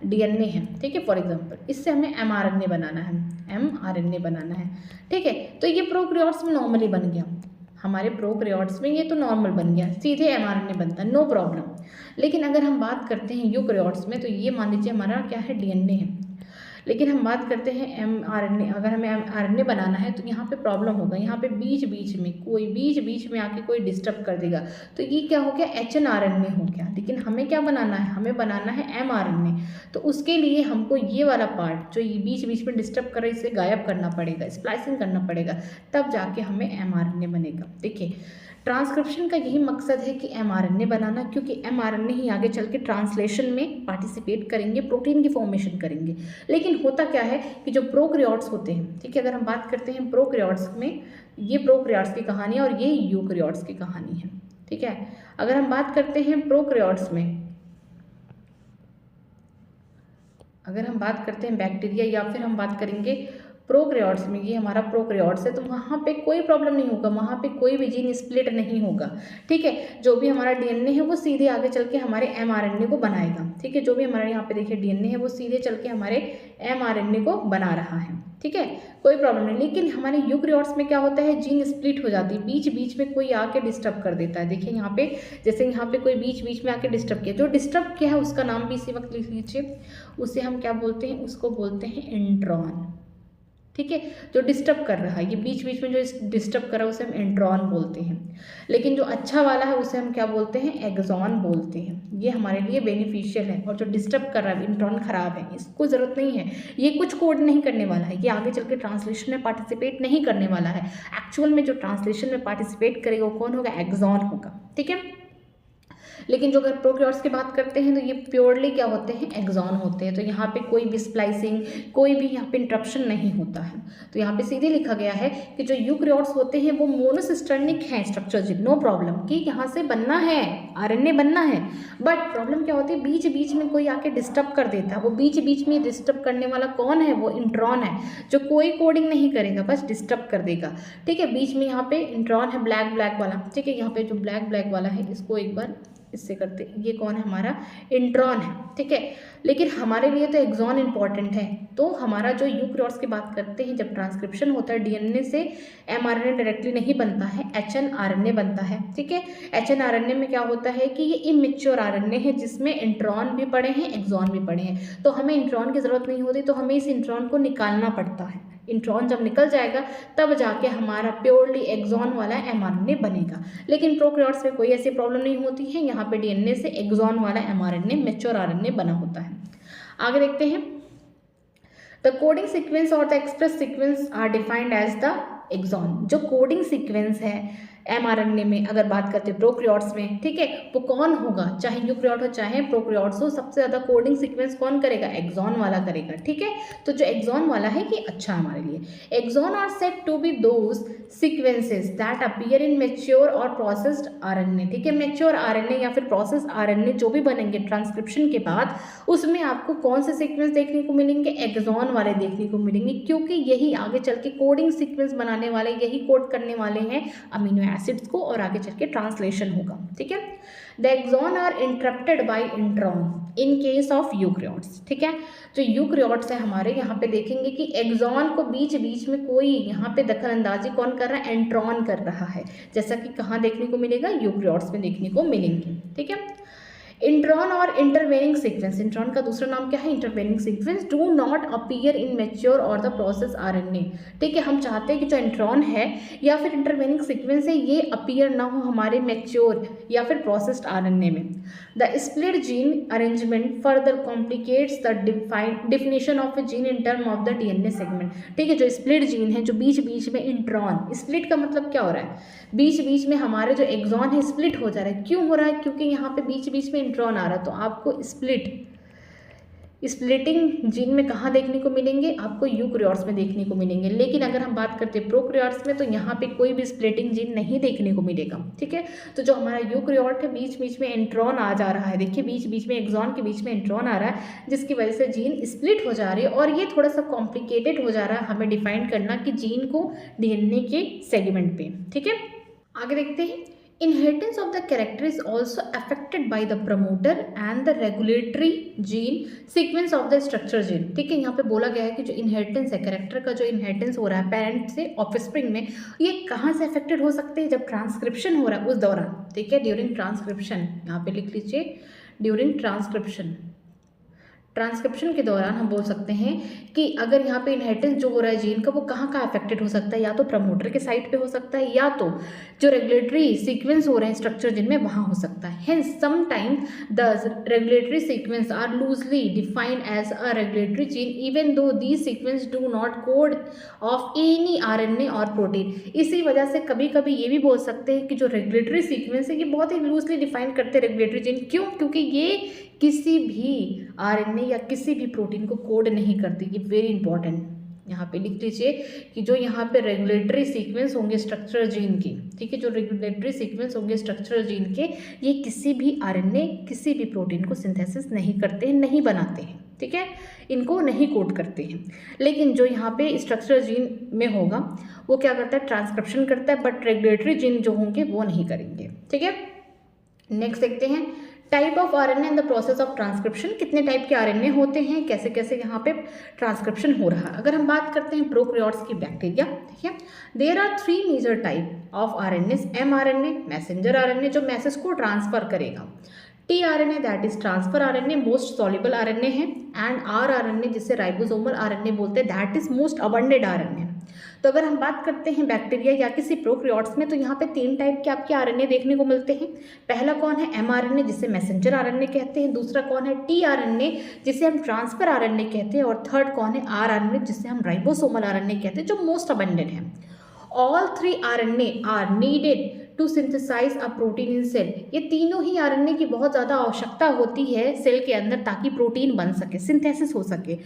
डीएनए है, ठीक है, फॉर एग्जांपल इससे हमें एमआरएनए बनाना है, एमआरएनए बनाना है, ठीक है। तो ये प्रोकैरियोट्स में नॉर्मली बन गया, हमारे प्रोकैरियोट्स में ये तो नॉर्मल बन गया, सीधे एमआरएनए बनता है, नो प्रॉब्लम। लेकिन अगर हम बात करते हैं यूकेरियोट्स में तो ये मान लीजिए हमारा क्या है? डीएनए है, लेकिन हम बात करते हैं एमआरएनए। अगर हमें एमआरएनए बनाना है तो यहाँ पे प्रॉब्लम होगा, यहाँ पे बीच बीच में कोई आके कोई डिस्टर्ब कर देगा, तो ये क्या हो गया? एचएनआरएनए हो गया। लेकिन हमें क्या बनाना है? हमें बनाना है एमआरएनए। तो उसके लिए हमको ये वाला पार्ट जो ये बीच बीच में डिस्टर्ब कर रहा है इसे गायब करना पड़ेगा, स्प्लाइसिंग करना पड़ेगा, तब जाके हमें एमआरएनए बनेगा। देखिए ट्रांसक्रिप्शन का यही मकसद है कि एमआरएनए बनाना, क्योंकि एमआरएनए ही आगे चल के ट्रांसलेशन में पार्टिसिपेट करेंगे, प्रोटीन की फॉर्मेशन करेंगे। लेकिन होता क्या है कि जो प्रोकैरियोट्स होते हैं, ठीक है, अगर हम बात करते हैं प्रोकैरियोट्स में, ये प्रोकैरियोट्स की कहानी है और ये यूकेरियोट्स की कहानी है, ठीक है। अगर हम बात करते हैं प्रोकैरियोट्स में, अगर हम बात करते हैं बैक्टीरिया या फिर हम बात करेंगे प्रोकैरियोट्स में, ये हमारा प्रोकैरियोट्स है, तो वहाँ पे कोई प्रॉब्लम नहीं होगा, वहाँ पे कोई भी जीन स्प्लिट नहीं होगा, ठीक है। जो भी हमारा डीएनए है वो सीधे आगे चल के हमारे एमआरएनए को बनाएगा, ठीक है। जो भी हमारे यहाँ पे देखिए डीएनए है वो सीधे चल के हमारे एमआरएनए को बना रहा है, ठीक है, कोई प्रॉब्लम नहीं। लेकिन हमारे यूकेरियोट्स में क्या होता है? जीन स्प्लिट हो जाती है, बीच बीच में कोई आके डिस्टर्ब कर देता है। देखिए यहाँ पे जैसे यहाँ पे कोई बीच बीच में आके डिस्टर्ब किया, जो डिस्टर्ब किया है उसका नाम भी इसी वक्त लिख लीजिए, उसे हम क्या बोलते हैं? उसको बोलते हैं इंट्रॉन, ठीक है। जो डिस्टर्ब कर रहा है, ये बीच बीच में जो डिस्टर्ब कर रहा है उसे हम इंट्रॉन बोलते हैं। लेकिन जो अच्छा वाला है उसे हम क्या बोलते हैं? एक्सॉन बोलते हैं। ये हमारे लिए बेनिफिशियल है, और जो डिस्टर्ब कर रहा है इंट्रॉन खराब है, इसको ज़रूरत नहीं है, ये कुछ कोड नहीं करने वाला है, ये आगे चल के ट्रांसलेशन में पार्टिसिपेट नहीं करने वाला है। एक्चुअल में जो ट्रांसलेशन में पार्टिसिपेट करेगा वो कौन होगा? एक्सॉन होगा, ठीक है। लेकिन जो अगर प्रोकैरियोट्स की बात करते हैं तो ये प्योरली क्या होते हैं? एक्सॉन होते हैं। तो यहाँ पे कोई भी स्प्लाइसिंग, कोई भी यहाँ पे इंटरप्शन नहीं होता है। तो यहाँ पे सीधे लिखा गया है कि जो यूकेरियोट्स होते हैं वो मोनोसिस्टर्निक हैं स्ट्रक्चर जीन, नो प्रॉब्लम कि यहाँ से बनना है, आरएनए बनना है। बट प्रॉब्लम क्या होती है? बीच बीच में कोई आके डिस्टर्ब कर देता है। वो बीच बीच में डिस्टर्ब करने वाला कौन है? वो इंट्रॉन है, जो कोई कोडिंग नहीं करेगा, बस डिस्टर्ब कर देगा, ठीक है। बीच में यहाँ पे इंट्रॉन है, ब्लैक ब्लैक वाला, ठीक है। यहाँ पे जो ब्लैक ब्लैक वाला है इसको एक बार इससे करते, ये कौन है? हमारा इंट्रॉन है, ठीक है। लेकिन हमारे लिए तो एक्सॉन इंपॉर्टेंट है। तो हमारा जो यूकेरियोट्स की बात करते हैं, जब ट्रांसक्रिप्शन होता है डीएनए से एमआरएनए डायरेक्टली नहीं बनता है, एचएनआरएनए बनता है, ठीक है। एचएनआरएनए में क्या होता है कि ये इमेच्योर आरएनए है जिसमें इंट्रॉन भी पड़े हैं, एक्सॉन भी पड़े हैं। तो हमें इंट्रॉन की ज़रूरत नहीं होती, तो हमें इस इंट्रॉन को निकालना पड़ता है। इंट्रॉन जब निकल जाएगा तब जाके हमारा प्योरली एक्सॉन वाला एमआरएनए बनेगा। लेकिन प्रोकैरियोट्स में कोई ऐसी प्रॉब्लम नहीं होती है, यहाँ पे डीएनए से एक्सॉन वाला एमआरएनए, मैच्योर आरएनए बना होता है। आगे देखते हैं, the coding sequence or the expressed sequence are defined as the exon. जो कोडिंग सीक्वेंस है mRNA में, अगर बात करते हैं प्रोकैरियोट्स में, ठीक है, वो कौन होगा, चाहे यूकैरियोट हो चाहे प्रोकैरियोट्स हो, सबसे ज़्यादा कोडिंग सीक्वेंस कौन करेगा, एक्सॉन वाला करेगा, ठीक है। तो जो एक्सॉन वाला है ये अच्छा है हमारे लिए। Exon are said to be those sequences that appear in mature or processed RNA, ठीक है। मैच्योर आरएनए या फिर प्रोसेस आरएनए जो भी बनेंगे ट्रांसक्रिप्शन के बाद, उसमें आपको कौन से सीक्वेंस देखने को मिलेंगे, एक्सॉन वाले देखने को मिलेंगे, क्योंकि यही आगे चल के कोडिंग सीक्वेंस बनाने वाले, यही कोड करने वाले हैं अमीनो एसिड्स को, और आगे चल के ट्रांसलेशन होगा, ठीक है। The exon are interrupted by intron in case of eukaryotes, ठीक है। जो यूकैरियोट्स है हमारे, यहाँ पे देखेंगे कि एक्सॉन को बीच बीच में कोई यहाँ पे दखल अंदाजी कौन कर रहा है, एंट्रॉन कर रहा है, जैसा कि कहाँ देखने को मिलेगा, यूकैरियोट्स में देखने को मिलेंगे, ठीक है। इंट्रॉन और इंटरवेनिंग सीक्वेंस, इंट्रॉन का दूसरा नाम क्या है, intervening sequence, do not appear in mature और द प्रोसेस आरएनए, ठीक है। हम चाहते हैं कि जो इंट्रॉन है या फिर इंटरवेनिंग सीक्वेंस है ये अपीयर ना हो हमारे मैच्योर या फिर प्रोसेस्ड आरएनए में। The split gene arrangement further complicates the definition of A gene in term of the DNA segment, ठीक है। जो स्प्लिट जीन है, जो बीच बीच में इंट्रॉन, स्प्लिट का मतलब क्या हो रहा है, बीच बीच में हमारे जो एक्सॉन है स्प्लिट हो जा रहा है, क्यों हो रहा है, क्योंकि यहाँ पे बीच बीच में इंट्रॉन आ रहा है। तो आपको स्प्लिटिंग जीन में कहाँ देखने को मिलेंगे, आपको यूकैरियोट्स में देखने को मिलेंगे। लेकिन अगर हम बात करते हैं प्रोकैरियोट्स में, तो यहाँ पे कोई भी स्प्लिटिंग जीन नहीं देखने को मिलेगा, ठीक है। तो जो हमारा यूकैरियोट है, बीच बीच में इंट्रॉन आ जा रहा है, देखिए बीच बीच में एक्सॉन के बीच में इंट्रॉन आ रहा है, जिसकी वजह से जीन स्प्लिट हो जा रही है, और ये थोड़ा सा कॉम्प्लिकेटेड हो जा रहा है हमें डिफाइन करना कि जीन को डीएनए के सेगमेंट पे, ठीक है। आगे देखते हैं, inheritance of the character is also affected by the promoter and the regulatory gene sequence of the structure gene, ठीक है। यहाँ पे बोला गया है कि जो इनहेरिटेंस है, कैरेक्टर का जो इनहेरिटेंस हो रहा है पेरेंट से ऑफस्प्रिंग में, ये कहाँ से अफेक्टेड हो सकते हैं, जब ट्रांसक्रिप्शन हो रहा है उस दौरान, ठीक है। ड्यूरिंग ट्रांसक्रिप्शन, यहाँ पे लिख लीजिए, ड्यूरिंग ट्रांसक्रिप्शन के दौरान हम बोल सकते हैं कि अगर यहाँ पे इनहेरिटेंस जो हो रहा है जीन का, वो कहाँ कहाँ अफेक्टेड हो सकता है, या तो प्रमोटर के साइड पे हो सकता है, या तो जो रेगुलेटरी सीक्वेंस हो रहे हैं स्ट्रक्चर जीन में वहाँ हो सकता है। Hence sometime the regulatory sequence are loosely defined as a regulatory gene even though these sequence do not code of any RNA or protein. इसी वजह से कभी कभी ये भी बोल सकते हैं कि जो रेगुलेटरी सीक्वेंस है ये बहुत ही लूजली डिफाइन करते हैं रेगुलेटरी जीन, क्यों, क्योंकि ये किसी भी आरएनए या किसी भी प्रोटीन को कोड नहीं करती। ये वेरी इंपॉर्टेंट, यहाँ पे लिख लीजिए कि जो यहाँ पे रेगुलेटरी सीक्वेंस होंगे स्ट्रक्चरल जीन की, ठीक है, जो रेगुलेटरी सीक्वेंस होंगे स्ट्रक्चरल जीन के, ये किसी भी आरएनए किसी भी प्रोटीन को सिंथेसिस नहीं करते हैं, नहीं बनाते हैं, ठीक है, इनको नहीं कोड करते हैं। लेकिन जो यहाँ पे स्ट्रक्चरल जीन में होगा वो क्या करता है, ट्रांसक्रिप्शन करता है, बट रेगुलेटरी जीन जो होंगे वो नहीं करेंगे, ठीक है। नेक्स्ट देखते हैं, type of RNA in the process of transcription, कितने टाइप के आरएनए होते हैं, कैसे कैसे यहाँ पे ट्रांसक्रिप्शन हो रहा है। अगर हम बात करते हैं प्रोकैरियोट्स की बैक्टीरिया, ठीक है, there are 3 major type of RNA, mRNA, messenger RNA जो मैसेज को ट्रांसफर करेगा, tRNA that is transfer RNA most soluble RNA है, एंड आरआरएनए जिसे राइबोसोमल आरएनए बोलते हैं that is most abundant RNA. तो अगर हम बात करते हैं बैक्टीरिया या किसी प्रोकैरियोट्स में, तो यहाँ पे 3 टाइप के आपके आरएनए देखने को मिलते हैं। पहला कौन है, एमआरएनए जिसे मैसेंजर आरएनए कहते हैं, दूसरा कौन है, टीआरएनए जिसे हम ट्रांसफर आरएनए कहते हैं, और थर्ड कौन है, आरआरएनए जिसे हम राइबोसोमल आरएनए कहते हैं, जो मोस्ट अबंडेंट है। All 3 RNA are needed to synthesize a protein in cell, ये तीनों ही आरएनए की बहुत ज़्यादा आवश्यकता होती है सेल के अंदर ताकि प्रोटीन बन सके, सिंथेसिस हो सके।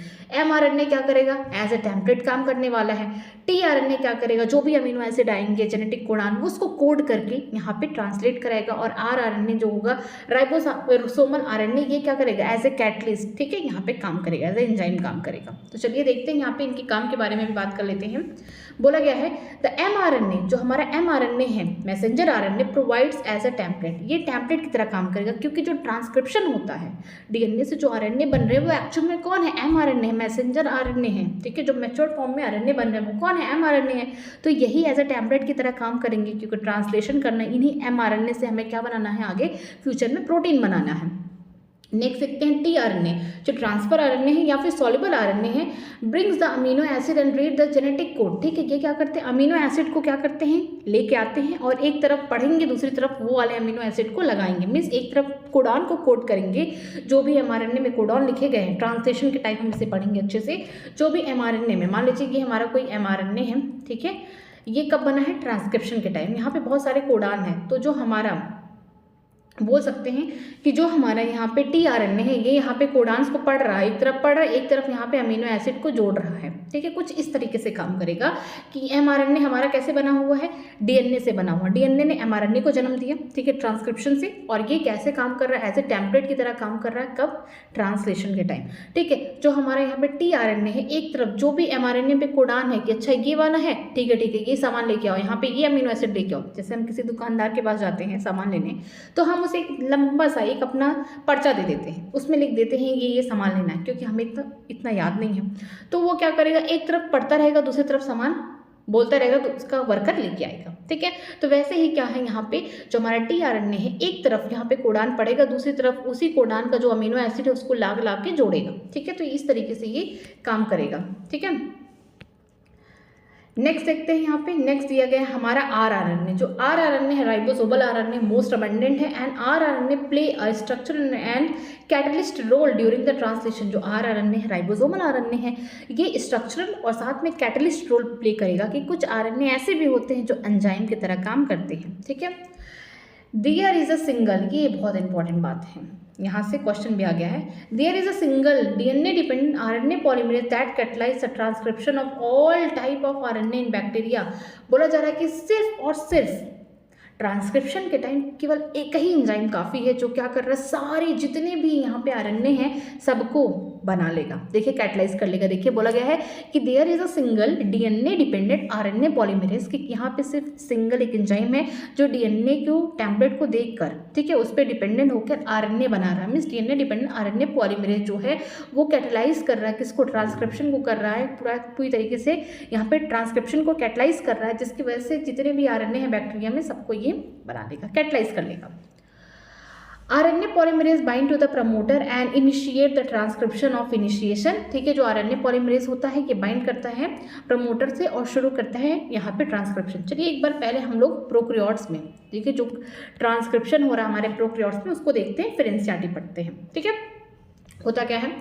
एमआरएनए क्या करेगा, एज ए टेम्पलेट काम करने वाला है। टीआरएनए क्या करेगा, जो भी अमीनो एसिड आएंगे जेनेटिक कोडान उसको कोड करके यहाँ पे ट्रांसलेट कराएगा, और आरआरएनए जो होगा राइबोसोमल आरएनए, ये क्या करेगा, एज ए कैटलिस्ट, ठीक है, यहाँ पे काम करेगा, एज ए एंजाइम काम करेगा। तो चलिए देखते हैं यहाँ पे इनके काम के बारे में भी बात कर लेते हैं। बोला गया है द एमआरएनए, जो हमारा एमआरएनए है messenger RNA provides as a template, ये टेम्पलेट की तरह काम करेगा, क्योंकि जो ट्रांसक्रिप्शन होता है डीएनए से जो आरएनए बन रहे हैं वो एक्चुअल में कौन है, एमआरएनए है, मैसेंजर आरएनए है, ठीक है। जो मैच्योर्ड फॉर्म में आरएनए बन रहे हैं वो कौन है, एमआरएनए है। तो यही एज अ टेम्पलेट की तरह काम करेंगे, क्योंकि ट्रांसलेशन करना इन्हीं एमआरएनए से हमें क्या बनाना है, आगे फ्यूचर में प्रोटीन बनाना है। नेक्स्ट देखते हैं टीआरएनए, जो ट्रांसफर आरएनए है या फिर सॉल्युबल आरएनए है, brings the amino acid and read the genetic code. ठीक है, ये क्या करते हैं, अमीनो एसिड को क्या करते हैं, लेके आते हैं और एक तरफ पढ़ेंगे, दूसरी तरफ वो वाले अमीनो एसिड को लगाएंगे। मीन्स एक तरफ कोडॉन को कोड करेंगे, जो भी एमआरएनए में कोडॉन लिखे गए हैं, ट्रांसलेशन के टाइम हम इसे पढ़ेंगे अच्छे से। जो भी एमआरएनए में, मान लीजिए कि हमारा कोई एमआरएनए है, ठीक है, ये कब बना है, ट्रांसक्रिप्शन के टाइम। यहाँ पे बहुत सारे कोडान है, तो जो हमारा बोल सकते हैं कि जो हमारा यहाँ पे टीआरएनए है, ये यहाँ पे कोडान्स को पढ़ रहा है, एक तरफ पढ़ रहा है, एक तरफ यहाँ पे अमीनो एसिड को जोड़ रहा है। ठीक है, कुछ इस तरीके से काम करेगा कि एमआरएनए हमारा कैसे बना हुआ है, डीएनए से बना हुआ। डीएनए ने एमआरएनए को जन्म दिया, ठीक है, ट्रांसक्रिप्शन से, और ये कैसे काम कर रहा है, एज ए टेम्पलेट की तरह काम कर रहा है, कब, ट्रांसलेशन के टाइम। ठीक है, जो हमारा यहाँ पे टीआरएनए है, एक तरफ जो भी एमआरएनए पे कोडान है कि अच्छा ये वाला है, ठीक है, ये सामान लेके आओ, यहाँ पे ये अमीनो एसिड लेके आओ। जैसे हम किसी दुकानदार के पास जाते हैं सामान लेने, तो हम उसे लंबा सा एक अपना पर्चा दे देते हैं, उसमें लिख देते हैं ये सामान लेना है, क्योंकि हमें इतना याद नहीं है। तो वो क्या करेगा, एक तरफ पढ़ता रहेगा, दूसरी तरफ सामान बोलता रहेगा, तो उसका वर्कर लेके आएगा। ठीक है, तो वैसे ही क्या है, यहाँ पे जो हमारा टीआरएनए है, एक तरफ यहाँ पे कोडान पढ़ेगा, दूसरी तरफ उसी कोडान का जो अमीनो एसिड है उसको लाग के जोड़ेगा। ठीक है, तो इस तरीके से ये काम करेगा। ठीक है, नेक्स्ट देखते हैं, यहाँ पे नेक्स्ट दिया गया है हमारा आरआरएनए। जो आरआरएनए है, राइबोसोमल आरआरएनए, मोस्ट अबंडेंट है, and rRNA play a structural and catalyst role during the translation. जो आरआरएनए है, राइबोसोमल आरएनए है, ये स्ट्रक्चरल और साथ में कैटलिस्ट रोल प्ले करेगा कि कुछ आरएनए ऐसे भी होते हैं जो एंजाइम की तरह काम करते हैं। ठीक है, देयर इज अ सिंगल, ये बहुत इंपॉर्टेंट बात है, यहाँ से क्वेश्चन भी आ गया है। There is a single DNA dependent RNA polymerase that catalyze the transcription of all type of RNA in bacteria. बोला जा रहा है कि सिर्फ और सिर्फ ट्रांसक्रिप्शन के टाइम केवल एक ही एंजाइम काफ़ी है, जो क्या कर रहा है, सारे जितने भी यहाँ पे आरएनए हैं सबको बना लेगा। देखिए, कैटलाइज कर लेगा। देखिए, बोला गया है कि there is a single DNA dependent RNA polymerase, कि यहाँ पे सिर्फ सिंगल एक एंजाइम है जो डीएनए को टेम्पलेट को देखकर, ठीक है, उस पर डिपेंडेंट होकर आरएनए बना रहा है। Means DNA dependent RNA polymerase जो है वो कैटलाइज कर रहा है, किसको, ट्रांसक्रिप्शन को कर रहा है, पूरी तरीके से यहाँ पे ट्रांसक्रिप्शन को कैटलाइज कर रहा है, जिसकी वजह से जितने भी आरएनए हैं बैक्टीरिया में सबको ये बना देगा, कैटलाइज कर लेगा। RNA polymerase bind to the promoter and initiate the transcription of initiation. ठीक है, जो आरएनए पॉलीमरेज होता है ये बाइंड करता है प्रमोटर से और शुरू करता है यहाँ पे ट्रांसक्रिप्शन। चलिए एक बार पहले हम लोग प्रोकैरियोट्स में, देखिए जो ट्रांसक्रिप्शन हो रहा है हमारे प्रोकैरियोट्स में, उसको देखते हैं, फिर एनसीईआरटी पढ़ते हैं। ठीक है, होता क्या है,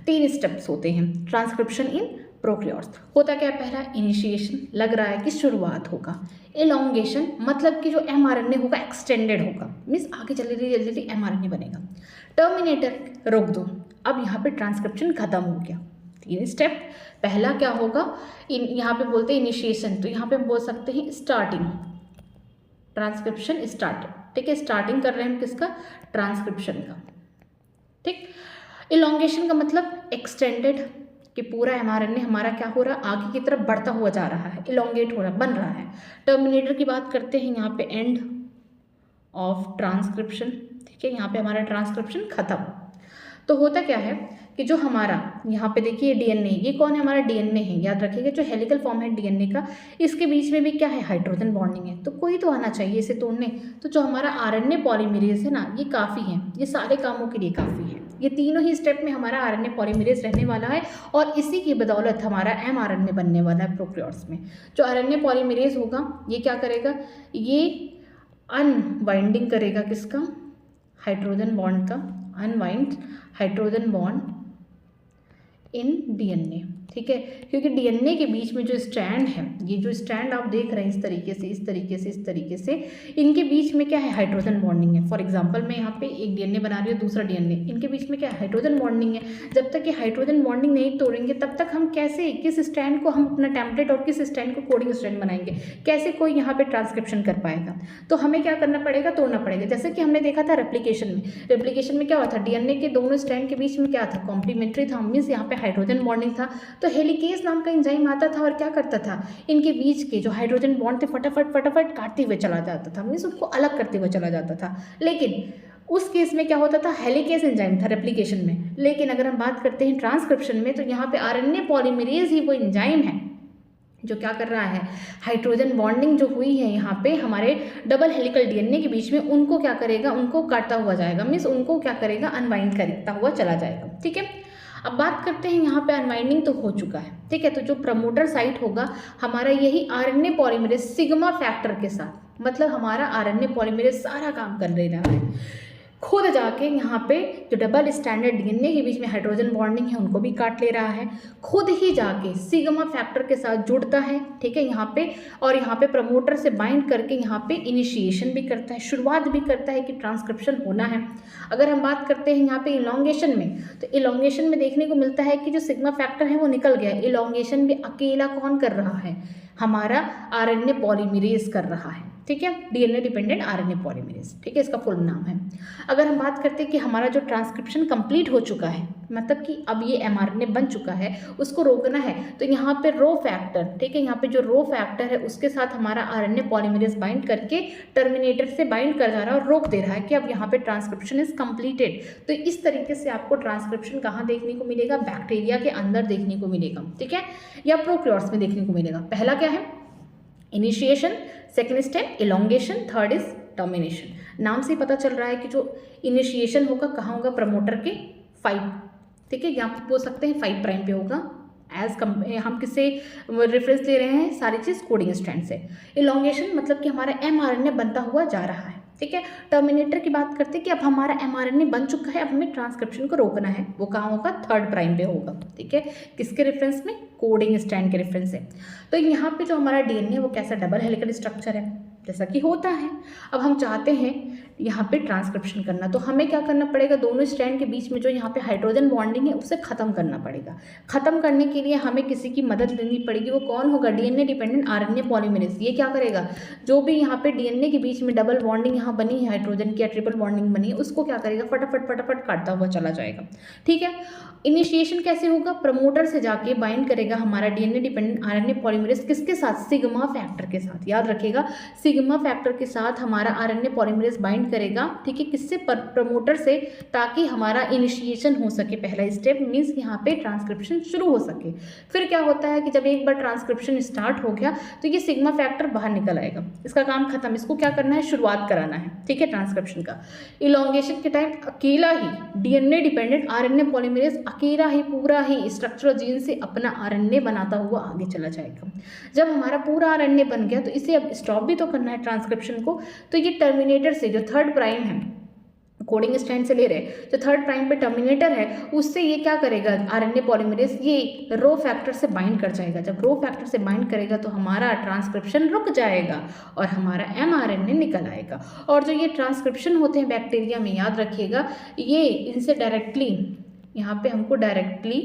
3 स्टेप्स होते हैं ट्रांसक्रिप्शन इन प्रोकैरियोट्स। होता क्या है, पहला इनिशिएशन, लग रहा है कि शुरुआत होगा। एलोंगेशन, मतलब कि जो एमआरएनए होगा एक्सटेंडेड होगा, मीन्स आगे जल्दी जल्दी एमआरएनए बनेगा। टर्मिनेटर, रोक दो, अब यहाँ पे ट्रांसक्रिप्शन खत्म हो गया। 3 स्टेप, पहला क्या होगा, यहाँ पे बोलते हैं इनिशिएशन, तो यहाँ पे हम बोल सकते हैं स्टार्टिंग, ट्रांसक्रिप्शन स्टार्टेड। ठीक है, स्टार्टिंग कर रहे हैं हम किसका, ट्रांसक्रिप्शन का। ठीक, इलोंगेशन का मतलब एक्सटेंडेड, कि पूरा एमआरएनए हमारा क्या हो रहा है, आगे की तरफ बढ़ता हुआ जा रहा है, इलोंगेट हो रहा है, बन रहा है। टर्मिनेटर की बात करते हैं, यहाँ पे एंड ऑफ ट्रांसक्रिप्शन। ठीक है, यहाँ पे हमारा ट्रांसक्रिप्शन खत्म। तो होता क्या है कि जो हमारा यहाँ पे देखिए डीएनए, ये कौन है, हमारा डीएनए है, याद रखिएगा, जो हेलिकल फॉर्म है डीएनए का, इसके बीच में भी क्या है, हाइड्रोजन बॉन्डिंग है, तो कोई तो आना चाहिए इसे तोड़ने। तो जो हमारा आरएनए पॉलीमरेज है ना, ये काफ़ी है, ये सारे कामों के लिए काफ़ी है। ये तीनों ही स्टेप में हमारा आरएनए पॉलीमरेज रहने वाला है, और इसी की बदौलत हमारा एमआरएनए बनने वाला है प्रोकैरियोट्स में। जो आरएनए पॉलीमरेज होगा ये क्या करेगा, ये अनवाइंडिंग करेगा किसका, हाइड्रोजन बॉन्ड का, unwind hydrogen bond in DNA. ठीक है, क्योंकि डीएनए के बीच में जो स्ट्रैंड है, ये जो स्ट्रैंड आप देख रहे हैं इस तरीके से, इस तरीके से, इस तरीके से, इनके बीच में क्या है, हाइड्रोजन बॉन्डिंग है। फॉर एग्जांपल मैं यहाँ पे एक डीएनए बना रही हूँ, दूसरा डीएनए, इनके बीच में क्या है, हाइड्रोजन बॉन्डिंग है। जब तक ये हाइड्रोजन बॉन्डिंग नहीं तोड़ेंगे तब तक हम कैसे, किस स्ट्रैंड को हम अपना टेम्पलेट और किस स्ट्रैंड को कोडिंग स्ट्रैंड बनाएंगे, कैसे कोई यहाँ पे ट्रांसक्रिप्शन कर पाएगा। तो हमें क्या करना पड़ेगा, तोड़ना पड़ेगा। जैसे कि हमने देखा था रेप्लिकेशन में, रेप्लिकेशन में क्या हुआ था, डीएनए के दोनों स्ट्रैंड के बीच में क्या था, कॉम्प्लीमेंट्री था, मीन्स यहाँ पे हाइड्रोजन बॉन्डिंग था। तो हेलिकेज नाम का एंजाइम आता था और क्या करता था, इनके बीच के जो हाइड्रोजन बॉन्ड थे फटाफट फटाफट काटते हुए चला जाता था, मीन्स उनको अलग करते हुए चला जाता था। लेकिन उस केस में क्या होता था, हेलिकेज एंजाइम था रेप्लिकेशन में। लेकिन अगर हम बात करते हैं ट्रांसक्रिप्शन में, तो यहाँ पे आरएनए पॉलीमरेज ही वो एंजाइम है जो क्या कर रहा है, हाइड्रोजन बॉन्डिंग जो हुई है यहाँ पे हमारे डबल हेलिकल डीएनए के बीच में, उनको क्या करेगा, उनको काटता हुआ जाएगा, मीन्स उनको क्या करेगा, अनवाइंड करता हुआ चला जाएगा। ठीक है, अब बात करते हैं यहाँ पे अनवाइंडिंग तो हो चुका है। ठीक है, तो जो प्रमोटर साइट होगा हमारा यही आरएनए पॉलीमरेज सिग्मा फैक्टर के साथ, मतलब हमारा आरएनए पॉलीमरेज सारा काम कर रहा है, खुद जाके यहाँ पे जो डबल स्टैंडर्ड डीएनए के बीच में हाइड्रोजन बॉन्डिंग है उनको भी काट ले रहा है, खुद ही जाके सिग्मा फैक्टर के साथ जुड़ता है। ठीक है, यहाँ पे और यहाँ पे प्रमोटर से बाइंड करके यहाँ पे इनिशिएशन भी करता है, शुरुआत भी करता है कि ट्रांसक्रिप्शन होना है। अगर हम बात करते हैं यहाँ पे इलॉन्गेशन में, तो इलॉन्गेशन में देखने को मिलता है कि जो सिग्मा फैक्टर है वो निकल गया, इलॉन्गेशन भी अकेला कौन कर रहा है, हमारा आरएनए पॉलीमरेज कर रहा है। ठीक है, डीएनए डिपेंडेंट आरएनए पॉलीमरेज, ठीक है, इसका फुल नाम है। अगर हम बात करते हैं कि हमारा जो ट्रांसक्रिप्शन कंप्लीट हो चुका है, मतलब कि अब ये एमआरएनए बन चुका है, उसको रोकना है, तो यहाँ पे रो फैक्टर, ठीक है, यहाँ पे जो रो फैक्टर है उसके साथ हमारा आरएनए पॉलीमरेज बाइंड करके टर्मिनेटर से बाइंड कर जा रहा है और रोक दे रहा है कि अब यहाँ पे ट्रांसक्रिप्शन इज कंप्लीटेड। तो इस तरीके से आपको ट्रांसक्रिप्शन कहाँ देखने को मिलेगा, बैक्टीरिया के अंदर देखने को मिलेगा। ठीक है, या प्रोकैरियोट्स में देखने को मिलेगा। पहला क्या है, initiation, second step elongation, third is termination. नाम से पता चल रहा है कि जो इनिशिएशन होगा कहाँ होगा, प्रमोटर के 5, ठीक है, यहाँ बोल सकते हैं 5 प्राइम पे होगा। हम किससे रेफरेंस ले रहे हैं, सारी चीज़ कोडिंग स्ट्रैंड से। इलॉन्गेशन मतलब कि हमारा एमआरएनए बनता हुआ जा रहा है। ठीक है, टर्मिनेटर की बात करते हैं कि अब हमारा एमआरएनए बन चुका है, अब हमें ट्रांसक्रिप्शन को रोकना है, वो कहाँ होगा, 3rd प्राइम पे होगा। ठीक है, किसके रेफरेंस में, कोडिंग स्ट्रैंड के रेफरेंस से। तो यहाँ पे जो हमारा डीएनए वो कैसा डबल हेलिकल स्ट्रक्चर है, जैसा कि होता है। अब हम चाहते हैं यहाँ पे ट्रांसक्रिप्शन करना, तो हमें क्या करना पड़ेगा, दोनों स्ट्रैंड के बीच में जो यहाँ पे हाइड्रोजन बॉन्डिंग है उसे ख़त्म करना पड़ेगा। ख़त्म करने के लिए हमें किसी की मदद लेनी पड़ेगी, वो कौन होगा, डीएनए डिपेंडेंट आरएनए पॉलीमरेज। ये क्या करेगा, जो भी यहाँ पे डीएनए के बीच में डबल बॉन्डिंग यहाँ बनी है, हाइड्रोजन की या ट्रिपल बॉन्डिंग बनी है, उसको क्या करेगा, फटाफट फटाफट काटता हुआ चला जाएगा। ठीक है, इनिशिएशन कैसे होगा, प्रमोटर से जाके बाइंड करेगा हमारा डीएनए डिपेंडेंट आरएनए पॉलीमरेज, किसके साथ, सिग्मा फैक्टर के साथ। याद रखिएगा, सिग्मा फैक्टर के साथ हमारा आरएनए पॉलीमरेज बाइंड करेगा। ठीक है, किससे, प्रमोटर से, ताकि हमारा इनिशिएशन हो सके, पहला स्टेप मीन्स यहाँ पे ट्रांसक्रिप्शन शुरू हो सके। फिर क्या होता है कि जब एक बार ट्रांसक्रिप्शन स्टार्ट हो गया तो ये सिग्मा फैक्टर बाहर निकल आएगा, इसका काम खत्म, इसको क्या करना है, शुरुआत कराना है। ठीक है, ट्रांसक्रिप्शन का। इलॉन्गेशन के टाइम अकेला ही डीएनए डिपेंडेंट आरएनए पॉलीमरेज अकेला ही पूरा ही स्ट्रक्चरल जीन से अपना आरएनए बनाता हुआ आगे चला जाएगा। जब हमारा पूरा आरएनए बन गया तो इसे अब स्टॉप भी तो करना है ट्रांसक्रिप्शन को, तो ये टर्मिनेटर से, जो 3rd प्राइम है, कोडिंग स्ट्रैंड से ले रहे हैं, जो 3rd प्राइम पे टर्मिनेटर है, उससे ये क्या करेगा, आरएनए पॉलीमरेज ये रो फैक्टर से बाइंड कर जाएगा। जब रो फैक्टर से बाइंड करेगा तो हमारा ट्रांसक्रिप्शन रुक जाएगा और हमारा एमआरएनए निकल आएगा। और जो ये ट्रांसक्रिप्शन होते हैं बैक्टीरिया में, याद रखिएगा, ये इनसे डायरेक्टली, यहाँ पे हमको डायरेक्टली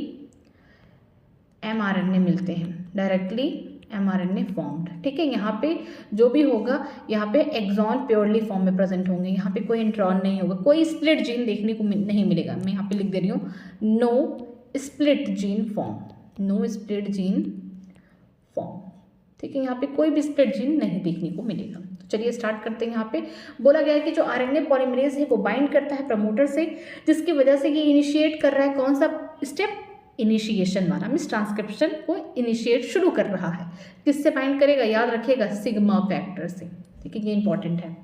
एमआरएनए मिलते हैं, डायरेक्टली एमआरएनए फॉर्म्ड। ठीक है, यहाँ पे जो भी होगा, यहाँ पे एक्सॉन प्योरली फॉर्म में प्रेजेंट होंगे, यहाँ पे कोई इंट्रॉन नहीं होगा, कोई स्प्लिट जीन देखने को नहीं मिलेगा। मैं यहाँ पे लिख दे रही हूँ, no split gene form, no split gene form. ठीक है, यहाँ पे कोई भी स्प्लिट जीन नहीं देखने को मिलेगा। तो चलिए स्टार्ट करते हैं। यहाँ पे बोला गया है कि जो आरएनए पॉलीमरेज है वो बाइंड करता है प्रमोटर से, जिसकी वजह से ये इनिशिएट कर रहा है कौन सा स्टेप, इनिशिएशन वाला, मीन्स ट्रांसक्रिप्शन को इनिशिएट शुरू कर रहा है। किससे बाइंड करेगा, याद रखिएगा, सिग्मा फैक्टर से। ठीक है, ये इंपॉर्टेंट है।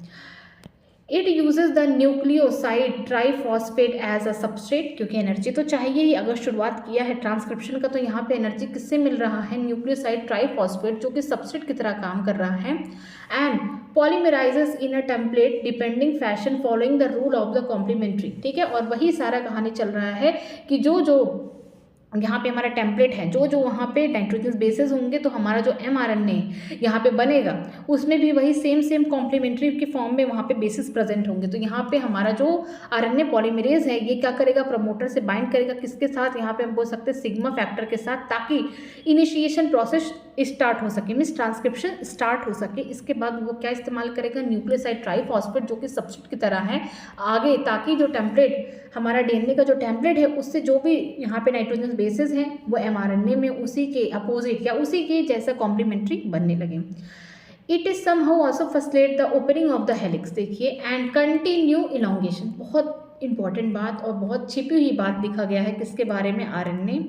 It uses the nucleoside triphosphate as a substrate, क्योंकि एनर्जी तो चाहिए ही। अगर शुरुआत किया है ट्रांसक्रिप्शन का तो यहाँ पे एनर्जी किससे मिल रहा है, न्यूक्लियोसाइड ट्राइफॉस्फेट, जो कि सबस्ट्रेट की तरह काम कर रहा है। And polymerase in a template depending fashion following the rule of the complementary. ठीक है, और वही सारा कहानी चल रहा है कि जो यहाँ पे हमारा टेम्पलेट है, जो वहाँ पे नाइट्रोजन बेसेस होंगे, तो हमारा जो एमआरएनए यहाँ पे बनेगा उसमें भी वही सेम कॉम्प्लीमेंट्री के फॉर्म में वहाँ पे बेसिस प्रेजेंट होंगे। तो यहाँ पे हमारा जो आरएनए पॉलीमरेज है ये क्या करेगा, प्रमोटर से बाइंड करेगा, किसके साथ, यहाँ पे हम बोल सकते हैं सिग्मा फैक्टर के साथ, ताकि इनिशिएशन प्रोसेस स्टार्ट हो सके, मीन्स ट्रांसक्रिप्शन स्टार्ट हो सके। इसके बाद वो क्या इस्तेमाल करेगा, न्यूक्लियोसाइड ट्राइफॉस्फेट, जो कि सबस्ट्रेट की तरह है आगे, ताकि जो टेम्पलेट हमारा डीएनए का जो टेम्पलेट है उससे जो भी यहाँ पे नाइट्रोजन बेसेस हैं वो एमआरएनए में उसी के अपोजिट या उसी के जैसा कॉम्प्लीमेंट्री बनने लगे। It is somehow also facilitate the opening of the helix, देखिए, एंड कंटिन्यू इलॉन्गेशन। बहुत इंपॉर्टेंट बात और बहुत छिपी हुई बात लिखा गया है किसके बारे में, आरएनए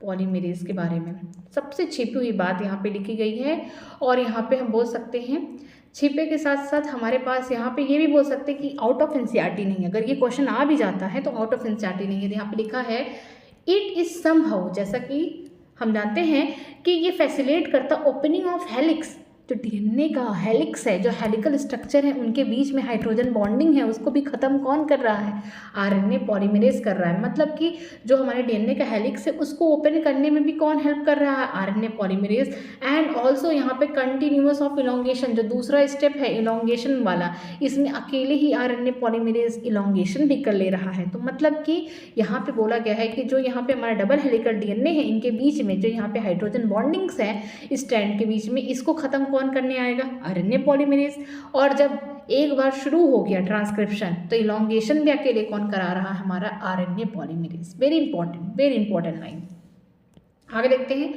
पॉलीमरेज के बारे में सबसे छिपी हुई बात यहाँ पे लिखी गई है। और यहाँ पे हम बोल सकते हैं छिपे के साथ साथ हमारे पास यहाँ पे ये भी बोल सकते हैं कि आउट ऑफ एनसीईआरटी नहीं है। अगर ये क्वेश्चन आ भी जाता है तो आउट ऑफ एनसीईआरटी नहीं है। तो यहाँ पे लिखा है इट इज समहाउ, जैसा कि हम जानते हैं कि ये फैसिलिटेट करता ओपनिंग ऑफ हेलिक्स। जो डीएनए का हेलिक्स है, जो हेलिकल स्ट्रक्चर है, उनके बीच में हाइड्रोजन बॉन्डिंग है, उसको भी ख़त्म कौन कर रहा है? आरएनए पॉलीमरेज कर रहा है। मतलब कि जो हमारे डीएनए का हेलिक्स है उसको ओपन करने में भी कौन हेल्प कर रहा है? RNA polymerase. एंड ऑल्सो यहाँ पे कंटिन्यूअस ऑफ इलोंगेशन, जो दूसरा स्टेप है इलोंगेशन वाला, इसमें अकेले ही आरएनए पॉलीमरेज इलोंगेशन भी कर ले रहा है। तो मतलब कि यहाँ पे बोला गया है कि जो यहाँ पे हमारा डबल हेलिकल डीएनए है, इनके बीच में जो यहाँ पे हाइड्रोजन बॉन्डिंग्स है स्ट्रैंड के बीच में, इसको खत्म कौन करने आएगा? RNA polymerase. और जब एक बार शुरू हो गया ट्रांसक्रिप्शन तो इलोंगेशन भी अकेले कौन करा रहा है? हमारा RNA polymerase. Very important line. आगे देखते हैं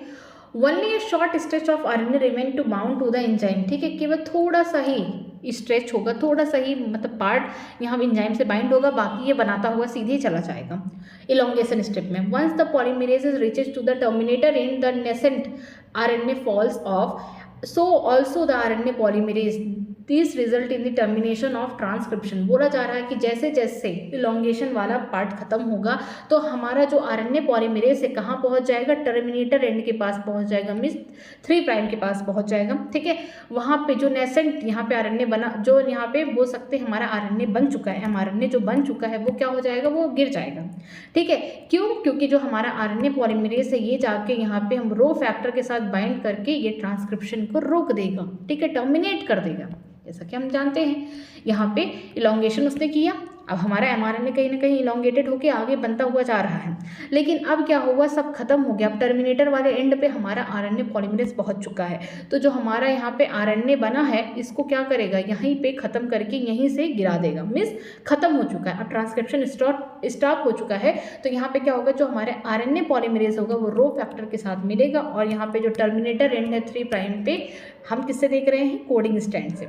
only a short stretch of RNA remain to bound to the enzyme. ठीक है, केवल थोड़ा सा ही स्ट्रेच होगा, थोड़ा सा ही मतलब पार्ट यहाँ एंजाइम से बाइंड होगा, बाकी ये बनाता हुआ सीधे चला जाएगा इलोंगेशन स्टेप में। Once the polymerase reaches to the terminator in the nascent RNA falls off, so also the RNA polymerase, this result in the termination of transcription. बोला जा रहा है कि जैसे जैसे इलोंगेशन वाला पार्ट खत्म होगा तो हमारा जो आरएनए पॉलीमरेज है कहाँ पहुँच जाएगा? टर्मिनेटर एंड के पास पहुँच जाएगा, मीन्स 3 प्राइम के पास पहुँच जाएगा। ठीक है, वहाँ पे जो नेसेंट यहाँ पे आरएनए बना, जो यहाँ पे बोल सकते हैं हमारा आरएनए बन चुका है, mRNA जो बन चुका है वो क्या हो जाएगा? वो गिर जाएगा। ठीक है, क्यों? क्योंकि जो हमारा आरएनए पॉलीमरेज है ये जाके यहाँ पे हम रो फैक्टर के साथ बाइंड करके ये ट्रांसक्रिप्शन को रोक देगा। ठीक है, टर्मिनेट कर देगा, जैसा कि हम जानते हैं। यहाँ पे इलोंगेशन उसने किया, अब हमारा mRNA कहीं ना कहीं इलोंगेटेड होकर आगे बनता हुआ जा रहा है। लेकिन अब क्या हुआ? सब खत्म हो गया। अब टर्मिनेटर वाले एंड पे हमारा आरएनए पॉलीमरेज पहुंच चुका है। तो जो हमारा यहाँ पे आरएनए बना है इसको क्या करेगा? यहीं पे ख़त्म करके यहीं से गिरा देगा, मीन्स खत्म हो चुका है। अब ट्रांसक्रिप्शन स्टॉप हो चुका है। तो यहाँ पे क्या होगा? जो हमारे आरएनए पॉलीमरेज होगा वो रो फैक्टर के साथ मिलेगा, और यहाँ पे जो टर्मिनेटर एंड है 3 प्राइम पे, हम किससे देख रहे हैं? कोडिंग स्ट्रैंड से,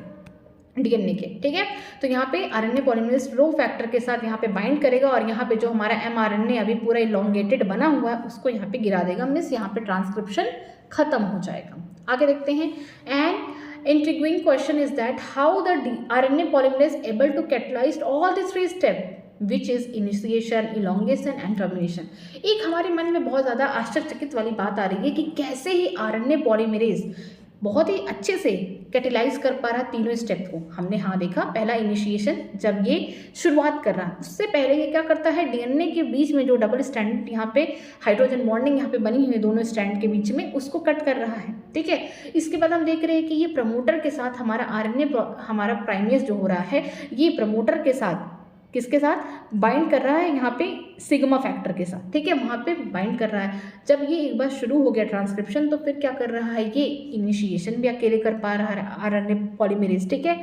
डीएनए के। ठीक है, तो यहाँ पे आरएनए पॉलीमरेज रो फैक्टर के साथ यहाँ पे बाइंड करेगा, और यहाँ पे जो हमारा mRNA अभी पूरा इलोंगेटेड बना हुआ है उसको यहाँ पे गिरा देगा, मीन्स यहाँ पे ट्रांसक्रिप्शन खत्म हो जाएगा। आगे देखते हैं। And intriguing question is that how the RNA polymerase able to catalyze all the 3 steps which is initiation, elongation and termination. एक हमारे मन में बहुत ज़्यादा आश्चर्यचकित वाली बात आ रही है कि कैसे ही आरएनए पॉलीमरेज बहुत ही अच्छे से कैटेलाइज कर पा रहा तीनों स्टेप को। हमने हाँ देखा, पहला इनिशिएशन, जब ये शुरुआत कर रहा है उससे पहले ये क्या करता है? डीएनए के बीच में जो डबल स्ट्रैंड यहाँ पे हाइड्रोजन बॉन्डिंग यहाँ पे बनी हुई है दोनों स्ट्रैंड के बीच में, उसको कट कर रहा है। ठीक है, इसके बाद हम देख रहे हैं कि ये प्रमोटर के साथ हमारा आरएनए, हमारा प्राइमेज जो हो रहा है, ये प्रमोटर के साथ किसके साथ बाइंड कर रहा है? यहाँ पे सिग्मा फैक्टर के साथ। ठीक है, वहाँ पे बाइंड कर रहा है। जब ये एक बार शुरू हो गया ट्रांसक्रिप्शन तो फिर क्या कर रहा है? ये इनिशिएशन भी अकेले कर पा रहा है आरएनए पॉलीमरेज। ठीक है,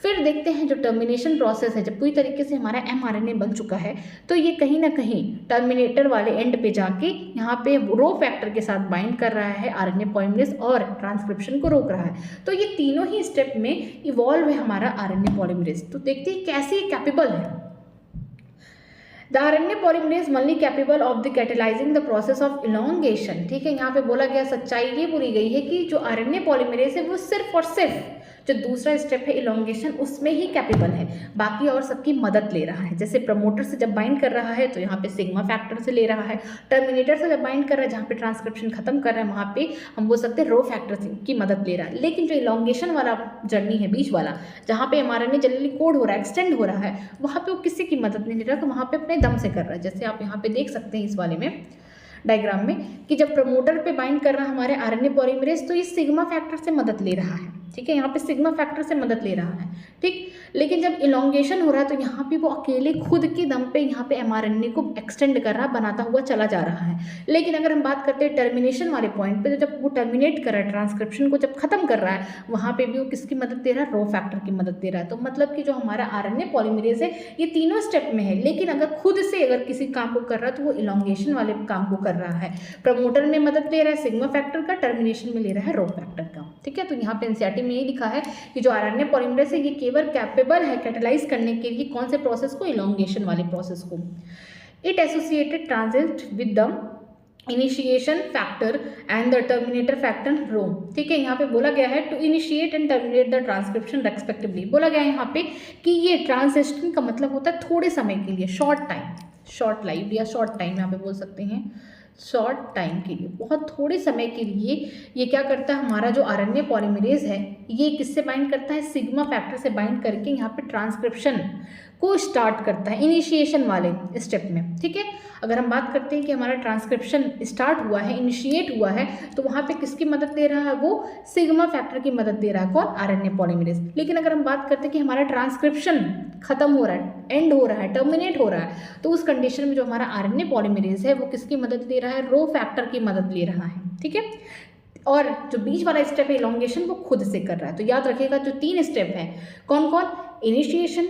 फिर देखते हैं जो टर्मिनेशन प्रोसेस है, जब पूरी तरीके से हमारा mRNA बन चुका है तो ये कहीं ना कहीं टर्मिनेटर वाले एंड पे जाके यहाँ पे रो फैक्टर के साथ बाइंड कर रहा है आरएनए पॉलीमरेज और ट्रांसक्रिप्शन को रोक रहा है। तो ये तीनों ही स्टेप में इवॉल्व है हमारा आरएनए पॉलीमरेज। तो देखते हैं कैसे कैपेबल है। The RNA polymerase only capable of the catalyzing the process of elongation। ठीक है, यहाँ पे बोला गया, सच्चाई ये बोली गई है कि जो RNA polymerase है वो सिर्फ और सिर्फ जो दूसरा स्टेप है इलोंगेशन उसमें ही कैपेबल है, बाकी और सबकी मदद ले रहा है। जैसे प्रमोटर से जब बाइंड कर रहा है तो यहाँ पे सिग्मा फैक्टर से ले रहा है, टर्मिनेटर से जब बाइंड कर रहा है जहाँ पे ट्रांसक्रिप्शन खत्म कर रहा है वहाँ पे हम बोल सकते हैं रो फैक्टर से की मदद ले रहा है। लेकिन जो इलोंगेशन वाला जर्नी है, बीच वाला, जहाँ पे mRNA जल्दी कोड हो रहा है, एक्सटेंड हो रहा है, वहाँ पे वो किसी की मदद नहीं ले रहा, तो वहाँ पे अपने दम से कर रहा है। जैसे आप यहाँ पे देख सकते हैं इस वाले में डायग्राम में कि जब प्रमोटर पे बाइंड कर रहा है हमारे आरएनए पॉलीमरेज तो ये सिग्मा फैक्टर से मदद ले रहा है। ठीक है, यहाँ पे सिग्मा फैक्टर से मदद ले रहा है। ठीक, लेकिन जब इलोंगेशन हो रहा है तो यहाँ पे वो अकेले खुद के दम पे यहाँ पे mRNA को एक्सटेंड कर रहा, बनाता हुआ चला जा रहा है। लेकिन अगर हम बात करते हैं टर्मिनेशन वाले पॉइंट पे, तो जब वो टर्मिनेट कर रहा है, ट्रांसक्रिप्शन को जब खत्म कर रहा है, वहाँ पे भी वो किसकी मदद दे रहा है? रो फैक्टर की मदद दे रहा है। तो मतलब कि जो हमारा आरएनए पॉलीमरेज है ये तीनों स्टेप में है, लेकिन अगर खुद से अगर किसी काम को कर रहा है तो वो इलोंगेशन वाले काम को कर रहा है। प्रमोटर में मदद ले रहा है सिग्मा फैक्टर का, टर्मिनेशन में ले रहा है रो फैक्टर का। ठीक है, तो यहाँ पे एनसीईआरटी में ये लिखा है कि जो आरएनए पॉलीमरेज है ये केवल कैपेबल है कैटेलाइज करने के लिए कौन से प्रोसेस को? इलोंगेशन वाले प्रोसेस को। It associated transit with the initiation factor and the terminator factor रो। ठीक है, यहाँ पे बोला गया है to initiate and terminate the transcription respectively. बोला गया है यहाँ पे कि ये ट्रांजिशन का मतलब होता है थोड़े समय के लिए, शॉर्ट टाइम, शॉर्ट लाइव या शॉर्ट टाइम यहाँ पे बोल सकते हैं, शॉर्ट टाइम के लिए, बहुत थोड़े समय के लिए ये क्या करता है, हमारा जो आरएनए पॉलीमरेज है ये किससे बाइंड करता है, सिग्मा फैक्टर से बाइंड करके यहाँ पे ट्रांसक्रिप्शन को स्टार्ट करता है इनिशिएशन वाले स्टेप में। ठीक है, अगर हम बात करते हैं कि हमारा ट्रांसक्रिप्शन स्टार्ट हुआ है, इनिशिएट हुआ है, तो वहाँ पे किसकी मदद दे रहा है, वो सिग्मा फैक्टर की मदद दे रहा है, कौन, आरएनए पॉलीमरेज। लेकिन अगर हम बात करते हैं कि हमारा ट्रांसक्रिप्शन खत्म हो रहा है, एंड हो रहा है, टर्मिनेट हो रहा है, तो उस कंडीशन में जो हमारा आरएनए पॉलीमरेज है वो किसकी मदद ले रहा है, रो फैक्टर की मदद ले रहा है। ठीक है, और जो बीच वाला स्टेप है इलोंगेशन वो खुद से कर रहा है। तो याद रखिएगा जो 3 स्टेप है, कौन कौन, इनिशिएशन,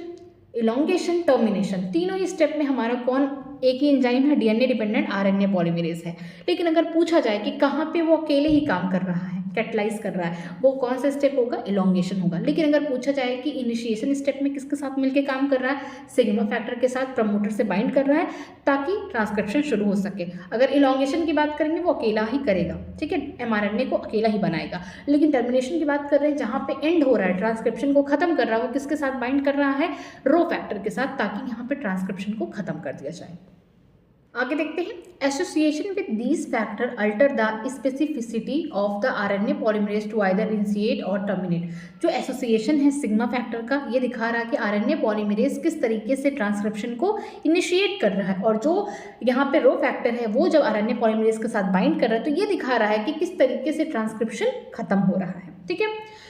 इलोंगेशन, टर्मिनेशन, तीनों ही स्टेप में हमारा कौन, एक ही एंजाइम है, डीएनए डिपेंडेंट आरएनए पॉलीमरेज है। लेकिन अगर पूछा जाए कि कहाँ पे वो अकेले ही काम कर रहा है, कैटलाइज कर रहा है, वो कौन सा स्टेप होगा, इलोंगेशन होगा। लेकिन अगर पूछा जाए कि इनिशिएशन स्टेप में किसके साथ मिलकर काम कर रहा है, सिग्मा फैक्टर के साथ प्रमोटर से बाइंड कर रहा है ताकि ट्रांसक्रिप्शन शुरू हो सके। अगर इलोंगेशन की बात करेंगे वो अकेला ही करेगा, ठीक है, एमआरएनए को अकेला ही बनाएगा। लेकिन टर्मिनेशन की बात कर रहे हैं, जहाँ पे एंड हो रहा है, ट्रांसक्रिप्शन को खत्म कर रहा है, वो किसके साथ बाइंड कर रहा है, रो फैक्टर के साथ, ताकि यहाँ पे ट्रांसक्रिप्शन को खत्म कर दिया जाए। आगे देखते हैं, association with these factor alter the specificity of the RNA polymerase to either initiate or terminate. जो एसोसिएशन है सिग्मा फैक्टर का, ये दिखा रहा है कि आरएनए पॉलीमरेज किस तरीके से ट्रांसक्रिप्शन को इनिशिएट कर रहा है, और जो यहाँ पे रो फैक्टर है वो जब आरएनए पॉलीमरेज के साथ बाइंड कर रहा है तो ये दिखा रहा है कि किस तरीके से ट्रांसक्रिप्शन खत्म हो रहा है। ठीक है,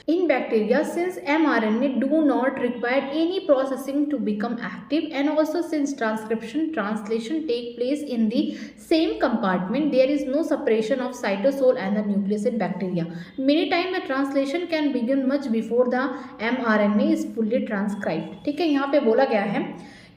in bacteria, since mRNA do not require any processing to become active, and also since translation take place in the same compartment, there is no separation of cytosol and the nucleus in bacteria. Many times the translation can begin much before the mRNA is fully transcribed. ठीक है, यहाँ पे बोला गया है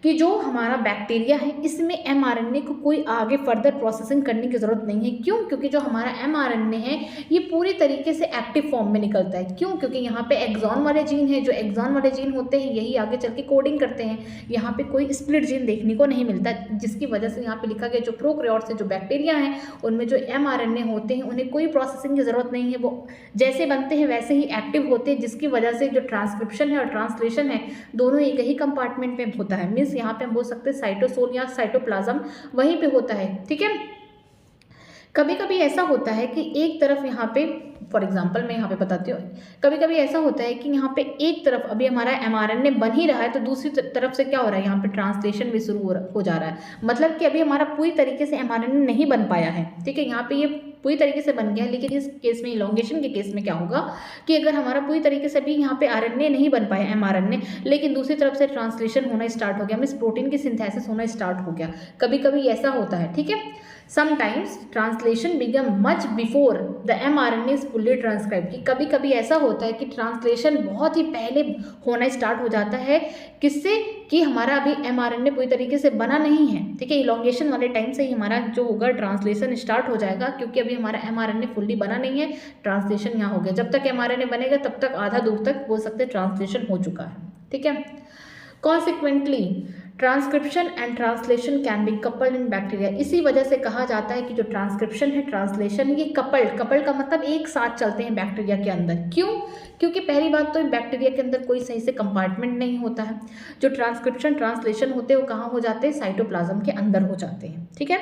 कि जो हमारा बैक्टीरिया है इसमें एमआरएनए को कोई आगे फर्दर प्रोसेसिंग करने की ज़रूरत नहीं है। क्यों? क्योंकि जो हमारा एमआरएनए है ये पूरी तरीके से एक्टिव फॉर्म में निकलता है। क्यों? क्योंकि यहाँ पे एक्सॉन वाले जीन है, जो एक्सॉन वाले जीन होते हैं यही आगे चल के कोडिंग करते हैं। यहाँ पे कोई स्प्लिट जीन देखने को नहीं मिलता, जिसकी वजह से यहाँ पे लिखा गया जो प्रोकैरियोट्स से जो बैक्टीरिया हैं उनमें जो एमआरएनए होते हैं उन्हें कोई प्रोसेसिंग की ज़रूरत नहीं है, वो जैसे बनते हैं वैसे ही एक्टिव होते हैं, जिसकी वजह से जो ट्रांसक्रिप्शन है और ट्रांसलेशन है दोनों एक ही कंपार्टमेंट में होता है। मीन्स यहाँ पे हम बोल सकते हैं साइटोसोल या साइटोप्लाज्म वहीं पे होता है। ठीक है, कभी कभी ऐसा होता है कि एक तरफ यहाँ पे, फॉर एग्जांपल मैं यहाँ पे बताती हूँ, कभी कभी ऐसा होता है कि यहाँ पे एक तरफ अभी हमारा एमआरएनए बन ही रहा है तो दूसरी तरफ से क्या हो रहा है, यहाँ पे ट्रांसलेशन भी शुरू हो जा रहा है। मतलब कि अभी हमारा पूरी तरीके से एमआरएनए नहीं बन पाया है। ठीक है, यहाँ पे ये पूरी तरीके से बन गया है, लेकिन इस केस में इलोंगेशन के केस में क्या होगा कि अगर हमारा पूरी तरीके से भी यहाँ पे आरएनए नहीं बन पाया एमआरएनए, लेकिन दूसरी तरफ से ट्रांसलेशन होना स्टार्ट हो गया, मीन्स प्रोटीन की सिंथेसिस होना स्टार्ट हो गया। कभी कभी ऐसा होता है। ठीक है, sometimes translation begin much before the mRNA is fully transcribe. कि कभी कभी ऐसा होता है कि ट्रांसलेशन बहुत ही पहले होना स्टार्ट हो जाता है, किससे कि हमारा अभी एमआरएनए पूरी तरीके से बना नहीं है। ठीक है, इलोंगेशन वाले टाइम से ही हमारा जो होगा ट्रांसलेशन स्टार्ट हो जाएगा, क्योंकि अभी हमारा एमआरएनए फुल्ली बना नहीं है, ट्रांसलेशन यहाँ हो गया। जब तक एमआरएनए बनेगा तब तक आधा दूर तक बोल सकते हैं ट्रांसलेशन हो चुका है। ठीक है, consequently transcription and translation can be coupled in bacteria. इसी वजह से कहा जाता है कि जो ट्रांसक्रिप्शन है, ट्रांसलेशन ये कपल्ड का मतलब एक साथ चलते हैं बैक्टीरिया के अंदर। क्यों? क्योंकि पहली बात तो बैक्टीरिया के अंदर कोई सही से कंपार्टमेंट नहीं होता है। जो ट्रांसक्रिप्शन ट्रांसलेशन होते हैं वो कहाँ हो जाते हैं, साइटोप्लाज्म के अंदर हो जाते हैं। ठीक है,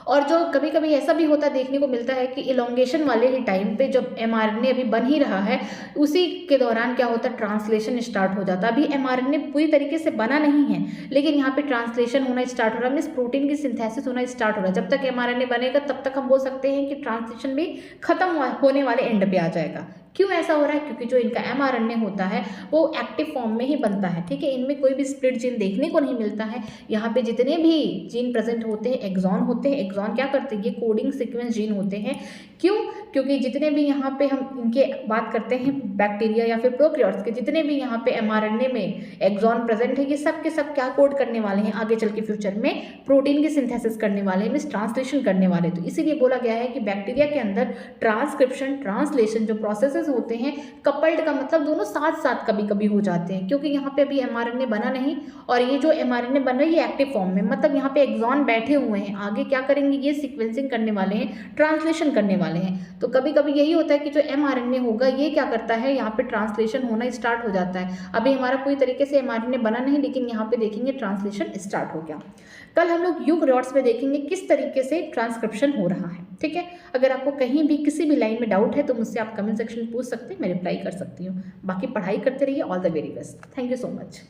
और जो कभी कभी ऐसा भी होता देखने को मिलता है कि इलोंगेशन वाले ही टाइम पे जब एमआरएनए अभी बन ही रहा है उसी के दौरान क्या होता है, ट्रांसलेशन स्टार्ट हो जाता है। अभी एमआरएनए पूरी तरीके से बना नहीं है, लेकिन यहाँ पे ट्रांसलेशन होना स्टार्ट हो रहा है, मीन्स प्रोटीन की सिंथेसिस होना स्टार्ट हो रहा है। जब तक एमआरएनए बनेगा तब तक हम बोल सकते हैं कि ट्रांसलेशन भी खत्म होने वाले एंड पे आ जाएगा। क्यों ऐसा हो रहा है? क्योंकि जो इनका एमआरएनए होता है वो एक्टिव फॉर्म में ही बनता है। ठीक है, इनमें कोई भी स्प्लिट जीन देखने को नहीं मिलता है। यहाँ पे जितने भी जीन प्रेजेंट होते हैं एक्सॉन होते हैं। एक्सॉन क्या करते हैं, ये कोडिंग सीक्वेंस जीन होते हैं। क्यों? क्योंकि जितने भी यहाँ पे हम इनके बात करते हैं बैक्टीरिया या फिर प्रोकैरियोट्स के, जितने भी यहाँ पे एमआरएनए में एक्सॉन प्रेजेंट है, ये सब के सब क्या कोड करने वाले हैं आगे चल के फ्यूचर में, प्रोटीन की सिंथेसिस करने वाले हैं, मीन्स ट्रांसलेशन करने वाले। तो इसीलिए बोला गया है कि बैक्टीरिया के अंदर ट्रांसक्रिप्शन ट्रांसलेशन जो प्रोसेसेस होते हैं, कपल्ड का मतलब दोनों साथ साथ कभी कभी हो जाते हैं, क्योंकि यहाँ पे अभी एमआरएनए बना नहीं, और ये जो एमआरएनए बन रही है एक्टिव फॉर्म में, मतलब यहाँ पे एक्सॉन बैठे हुए हैं, आगे क्या करेंगे, ये सीक्वेंसिंग करने वाले हैं, ट्रांसलेशन करने वाले हैं। तो कभी कभी यही होता है कि जो एमआरएनए होगा ये क्या करता है, यहाँ पे ट्रांसलेशन होना स्टार्ट हो जाता है। अभी हमारा पूरी तरीके से एमआरएनए बना नहीं, लेकिन यहाँ पे देखेंगे ट्रांसलेशन स्टार्ट हो गया। कल हम लोग यूकेरियोट्स में देखेंगे किस तरीके से ट्रांसक्रिप्शन हो रहा है, ठीक है। अगर आपको कहीं भी किसी भी लाइन में डाउट है तो मुझसे आप कमेंट सेक्शन में पूछ सकते हैं, मैं रिप्लाई कर सकती हूँ। बाकी पढ़ाई करते रहिए। All the very best. Thank you so much.